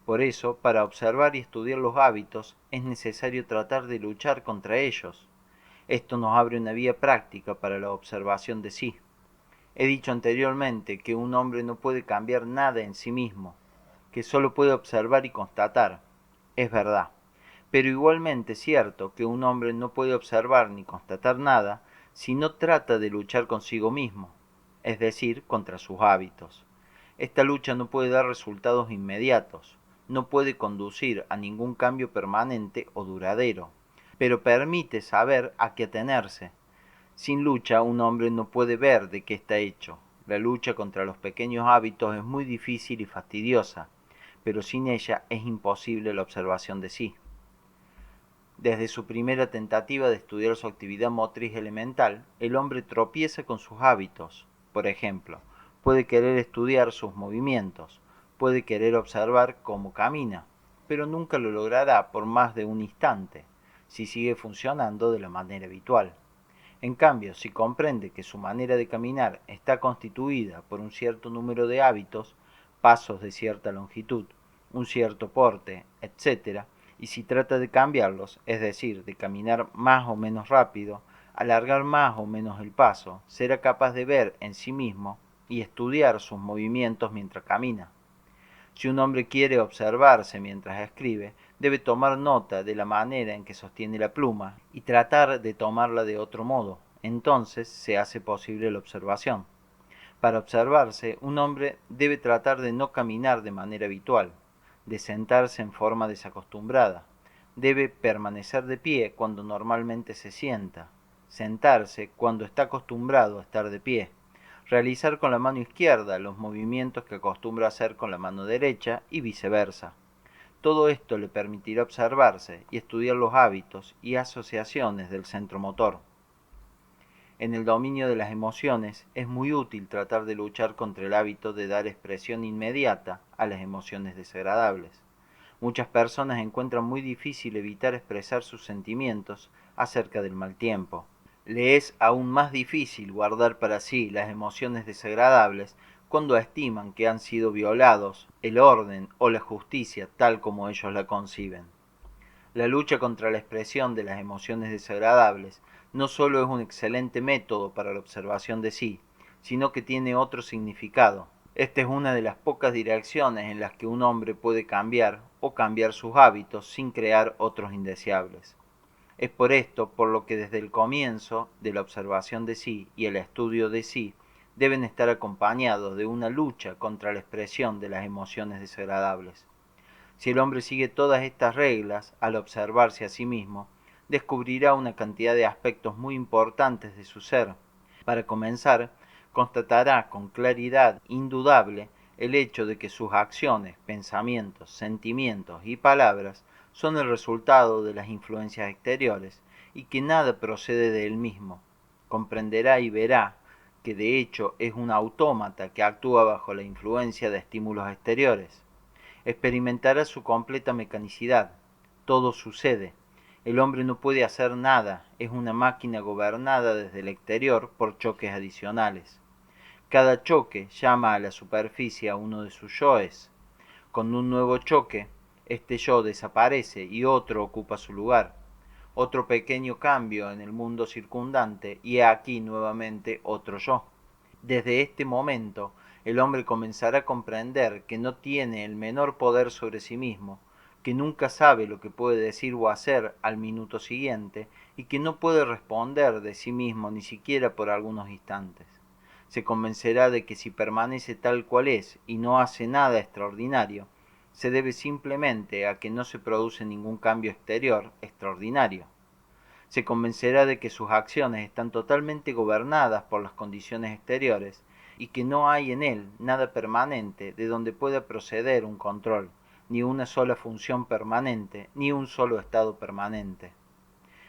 [SPEAKER 1] Por eso, para observar y estudiar los hábitos, es necesario tratar de luchar contra ellos. Esto nos abre una vía práctica para la observación de sí. He dicho anteriormente que un hombre no puede cambiar nada en sí mismo, que solo puede observar y constatar. Es verdad, pero igualmente es cierto que un hombre no puede observar ni constatar nada si no trata de luchar consigo mismo, es decir, contra sus hábitos. Esta lucha no puede dar resultados inmediatos, no puede conducir a ningún cambio permanente o duradero, pero permite saber a qué atenerse. Sin lucha, un hombre no puede ver de qué está hecho. La lucha contra los pequeños hábitos es muy difícil y fastidiosa, pero sin ella es imposible la observación de sí. Desde su primera tentativa de estudiar su actividad motriz elemental, el hombre tropieza con sus hábitos. Por ejemplo, puede querer estudiar sus movimientos, puede querer observar cómo camina, pero nunca lo logrará por más de un instante, si sigue funcionando de la manera habitual. En cambio, si comprende que su manera de caminar está constituida por un cierto número de hábitos, pasos de cierta longitud, un cierto porte, etc., y si trata de cambiarlos, es decir, de caminar más o menos rápido, alargar más o menos el paso, será capaz de ver en sí mismo y estudiar sus movimientos mientras camina. Si un hombre quiere observarse mientras escribe, debe tomar nota de la manera en que sostiene la pluma y tratar de tomarla de otro modo. Entonces se hace posible la observación. Para observarse, un hombre debe tratar de no caminar de manera habitual, de sentarse en forma desacostumbrada. Debe permanecer de pie cuando normalmente se sienta, sentarse cuando está acostumbrado a estar de pie, realizar con la mano izquierda los movimientos que acostumbra hacer con la mano derecha y viceversa. Todo esto le permitirá observarse y estudiar los hábitos y asociaciones del centro motor. En el dominio de las emociones es muy útil tratar de luchar contra el hábito de dar expresión inmediata a las emociones desagradables. Muchas personas encuentran muy difícil evitar expresar sus sentimientos acerca del mal tiempo. Le es aún más difícil guardar para sí las emociones desagradables cuando estiman que han sido violados el orden o la justicia tal como ellos la conciben. La lucha contra la expresión de las emociones desagradables no solo es un excelente método para la observación de sí, sino que tiene otro significado. Esta es una de las pocas direcciones en las que un hombre puede cambiar o cambiar sus hábitos sin crear otros indeseables. Es por esto por lo que desde el comienzo de la observación de sí y el estudio de sí deben estar acompañados de una lucha contra la expresión de las emociones desagradables. Si el hombre sigue todas estas reglas al observarse a sí mismo, descubrirá una cantidad de aspectos muy importantes de su ser. Para comenzar, constatará con claridad indudable el hecho de que sus acciones, pensamientos, sentimientos y palabras son el resultado de las influencias exteriores y que nada procede de él mismo. Comprenderá y verá que de hecho es un autómata que actúa bajo la influencia de estímulos exteriores. Experimentará su completa mecanicidad. Todo sucede. El hombre no puede hacer nada, es una máquina gobernada desde el exterior por choques adicionales. Cada choque llama a la superficie a uno de sus yoes. Con un nuevo choque, este yo desaparece y otro ocupa su lugar. Otro pequeño cambio en el mundo circundante y aquí nuevamente otro yo. Desde este momento, el hombre comenzará a comprender que no tiene el menor poder sobre sí mismo, que nunca sabe lo que puede decir o hacer al minuto siguiente y que no puede responder de sí mismo ni siquiera por algunos instantes. Se convencerá de que si permanece tal cual es y no hace nada extraordinario, se debe simplemente a que no se produce ningún cambio exterior extraordinario. Se convencerá de que sus acciones están totalmente gobernadas por las condiciones exteriores y que no hay en él nada permanente de donde pueda proceder un control, ni una sola función permanente, ni un solo estado permanente.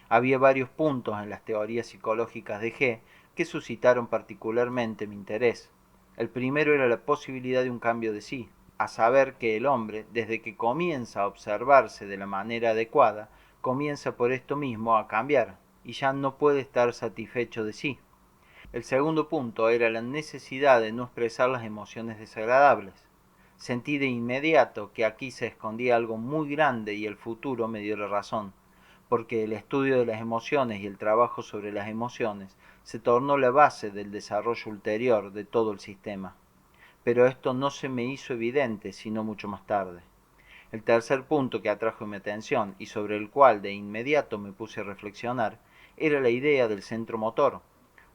[SPEAKER 1] Había varios puntos en las teorías psicológicas de G que suscitaron particularmente mi interés. El primero era la posibilidad de un cambio de sí, a saber que el hombre, desde que comienza a observarse de la manera adecuada, comienza por esto mismo a cambiar, y ya no puede estar satisfecho de sí. El segundo punto era la necesidad de no expresar las emociones desagradables. Sentí de inmediato que aquí se escondía algo muy grande y el futuro me dio la razón, porque el estudio de las emociones y el trabajo sobre las emociones se tornó la base del desarrollo ulterior de todo el sistema. Pero esto no se me hizo evidente sino mucho más tarde. El tercer punto que atrajo mi atención y sobre el cual de inmediato me puse a reflexionar era la idea del centro motor.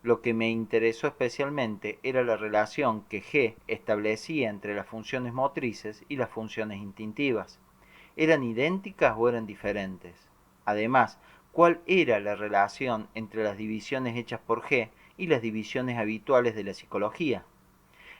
[SPEAKER 1] Lo que me interesó especialmente era la relación que G establecía entre las funciones motrices y las funciones instintivas. ¿Eran idénticas o eran diferentes? Además, ¿cuál era la relación entre las divisiones hechas por G y las divisiones habituales de la psicología?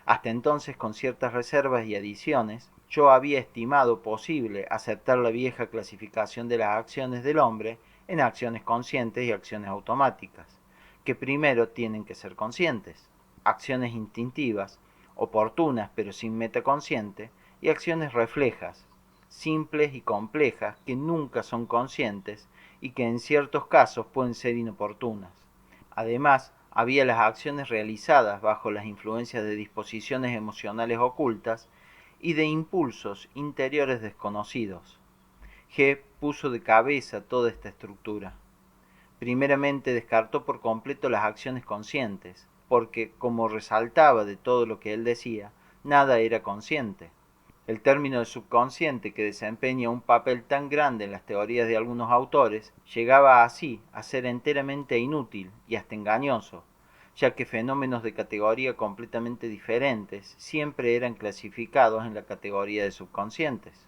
[SPEAKER 1] Hasta entonces, con ciertas reservas y adiciones, yo había estimado posible aceptar la vieja clasificación de las acciones del hombre en acciones conscientes y acciones automáticas, que primero tienen que ser conscientes, acciones instintivas, oportunas pero sin meta consciente, y acciones reflejas, simples y complejas que nunca son conscientes y que en ciertos casos pueden ser inoportunas. Además, había las acciones realizadas bajo las influencias de disposiciones emocionales ocultas y de impulsos interiores desconocidos. G puso de cabeza toda esta estructura. Primeramente descartó por completo las acciones conscientes, porque, como resaltaba de todo lo que él decía, nada era consciente. El término de subconsciente, que desempeña un papel tan grande en las teorías de algunos autores, llegaba así a ser enteramente inútil y hasta engañoso, ya que fenómenos de categoría completamente diferentes siempre eran clasificados en la categoría de subconscientes.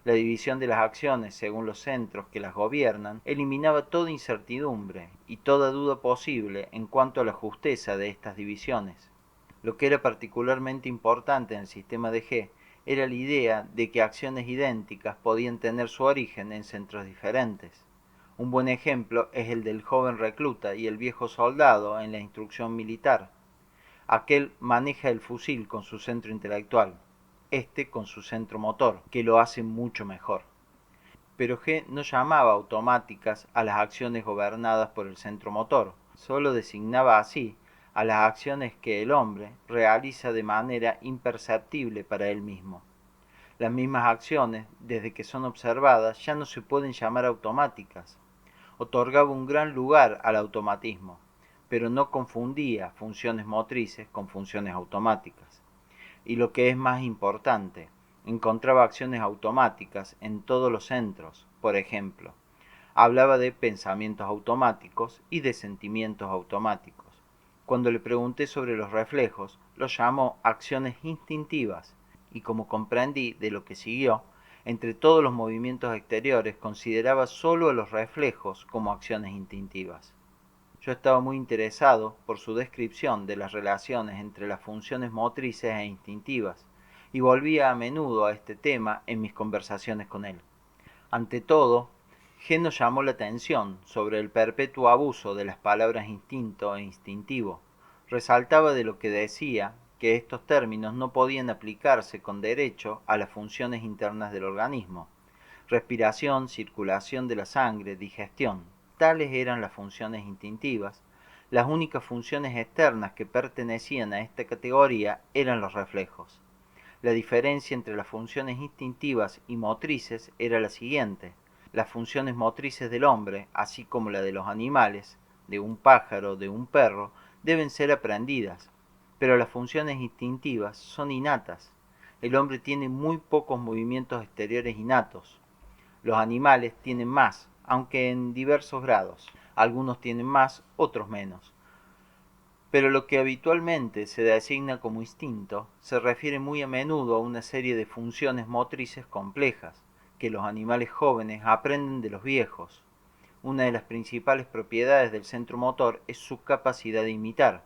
[SPEAKER 1] La división de las acciones según los centros que las gobiernan eliminaba toda incertidumbre y toda duda posible en cuanto a la justeza de estas divisiones. Lo que era particularmente importante en el sistema de G era la idea de que acciones idénticas podían tener su origen en centros diferentes. Un buen ejemplo es el del joven recluta y el viejo soldado en la instrucción militar. Aquel maneja el fusil con su centro intelectual, este con su centro motor, que lo hace mucho mejor. Pero G no llamaba automáticas a las acciones gobernadas por el centro motor, solo designaba así a las acciones que el hombre realiza de manera imperceptible para él mismo. Las mismas acciones, desde que son observadas, ya no se pueden llamar automáticas. Otorgaba un gran lugar al automatismo, pero no confundía funciones motrices con funciones automáticas. Y lo que es más importante, encontraba acciones automáticas en todos los centros. Por ejemplo, hablaba de pensamientos automáticos y de sentimientos automáticos. Cuando le pregunté sobre los reflejos, los llamó acciones instintivas, y como comprendí de lo que siguió, entre todos los movimientos exteriores consideraba solo a los reflejos como acciones instintivas. Yo estaba muy interesado por su descripción de las relaciones entre las funciones motrices e instintivas, y volvía a menudo a este tema en mis conversaciones con él. Ante todo, G nos llamó la atención sobre el perpetuo abuso de las palabras instinto e instintivo. Resaltaba de lo que decía que estos términos no podían aplicarse con derecho a las funciones internas del organismo: respiración, circulación de la sangre, digestión. Tales eran las funciones instintivas. Las únicas funciones externas que pertenecían a esta categoría eran los reflejos. La diferencia entre las funciones instintivas y motrices era la siguiente: las funciones motrices del hombre, así como la de los animales, de un pájaro, de un perro, deben ser aprendidas, pero las funciones instintivas son innatas. El hombre tiene muy pocos movimientos exteriores innatos. Los animales tienen más, aunque en diversos grados. Algunos tienen más, otros menos. Pero lo que habitualmente se designa como instinto se refiere muy a menudo a una serie de funciones motrices complejas, que los animales jóvenes aprenden de los viejos. Una de las principales propiedades del centro motor es su capacidad de imitar.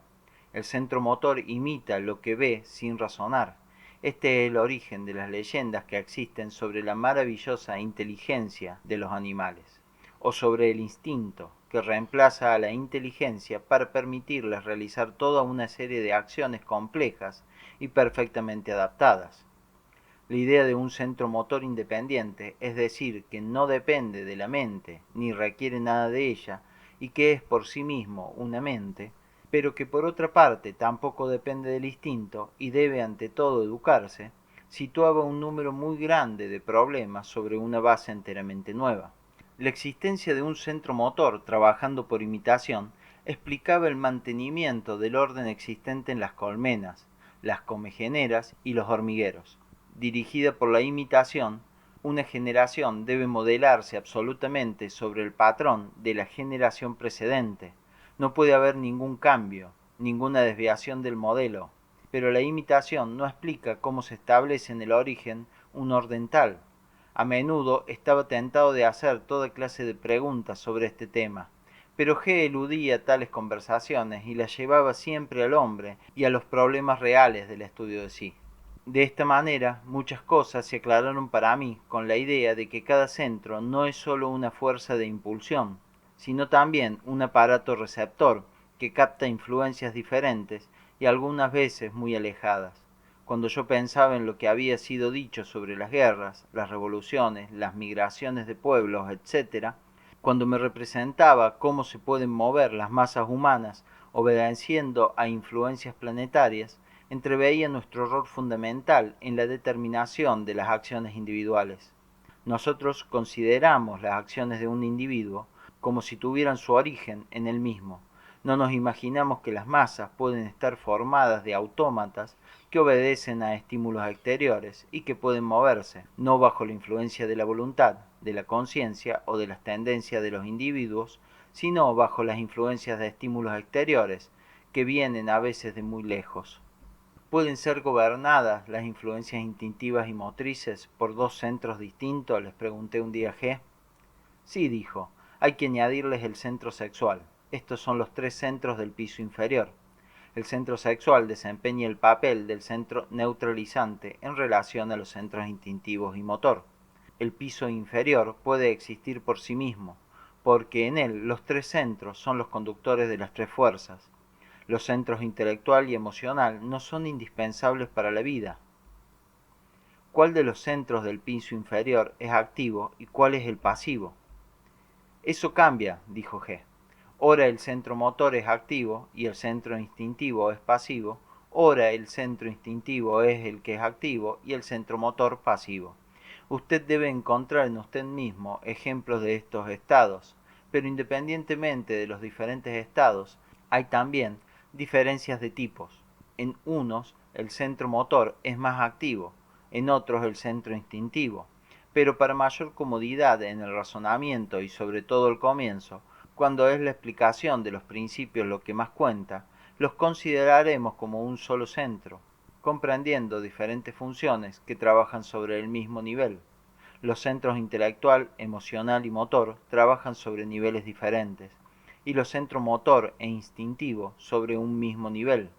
[SPEAKER 1] El centro motor imita lo que ve sin razonar. Este es el origen de las leyendas que existen sobre la maravillosa inteligencia de los animales, o sobre el instinto, que reemplaza a la inteligencia para permitirles realizar toda una serie de acciones complejas y perfectamente adaptadas. La idea de un centro motor independiente, es decir, que no depende de la mente ni requiere nada de ella, y que es por sí mismo una mente, pero que por otra parte tampoco depende del instinto y debe ante todo educarse, situaba un número muy grande de problemas sobre una base enteramente nueva. La existencia de un centro motor trabajando por imitación explicaba el mantenimiento del orden existente en las colmenas, las comejeneras y los hormigueros. Dirigida por la imitación, una generación debe modelarse absolutamente sobre el patrón de la generación precedente. No puede haber ningún cambio, ninguna desviación del modelo, pero la imitación no explica cómo se establece en el origen un orden tal. A menudo estaba tentado de hacer toda clase de preguntas sobre este tema, pero G eludía tales conversaciones y las llevaba siempre al hombre y a los problemas reales del estudio de sí. De esta manera, muchas cosas se aclararon para mí con la idea de que cada centro no es sólo una fuerza de impulsión, sino también un aparato receptor que capta influencias diferentes y algunas veces muy alejadas. Cuando yo pensaba en lo que había sido dicho sobre las guerras, las revoluciones, las migraciones de pueblos, etc., Cuando me representaba cómo se pueden mover las masas humanas obedeciendo a influencias planetarias, entreveía nuestro rol fundamental en la determinación de las acciones individuales. Nosotros consideramos las acciones de un individuo como si tuvieran su origen en él mismo. No nos imaginamos que las masas pueden estar formadas de autómatas que obedecen a estímulos exteriores y que pueden moverse, no bajo la influencia de la voluntad, de la conciencia o de las tendencias de los individuos, sino bajo las influencias de estímulos exteriores, que vienen a veces de muy lejos. ¿Pueden ser gobernadas las influencias instintivas y motrices por dos centros distintos?, les pregunté un día a G. Sí, dijo, hay que añadirles el centro sexual. Estos son los tres centros del piso inferior. El centro sexual desempeña el papel del centro neutralizante en relación a los centros instintivos y motor. El piso inferior puede existir por sí mismo, porque en él los tres centros son los conductores de las tres fuerzas. Los centros intelectual y emocional no son indispensables para la vida. ¿Cuál de los centros del piso inferior es activo y cuál es el pasivo? Eso cambia, dijo G. Ora el centro motor es activo y el centro instintivo es pasivo, ora el centro instintivo es el que es activo y el centro motor pasivo. Usted debe encontrar en usted mismo ejemplos de estos estados, pero independientemente de los diferentes estados, hay también diferencias de tipos. En unos el centro motor es más activo, en otros el centro instintivo, pero para mayor comodidad en el razonamiento y sobre todo el comienzo, cuando es la explicación de los principios lo que más cuenta, los consideraremos como un solo centro, comprendiendo diferentes funciones que trabajan sobre el mismo nivel. Los centros intelectual, emocional y motor trabajan sobre niveles diferentes, y los centros motor e instintivo sobre un mismo nivel.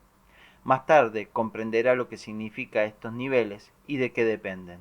[SPEAKER 1] Más tarde comprenderá lo que significa estos niveles y de qué dependen.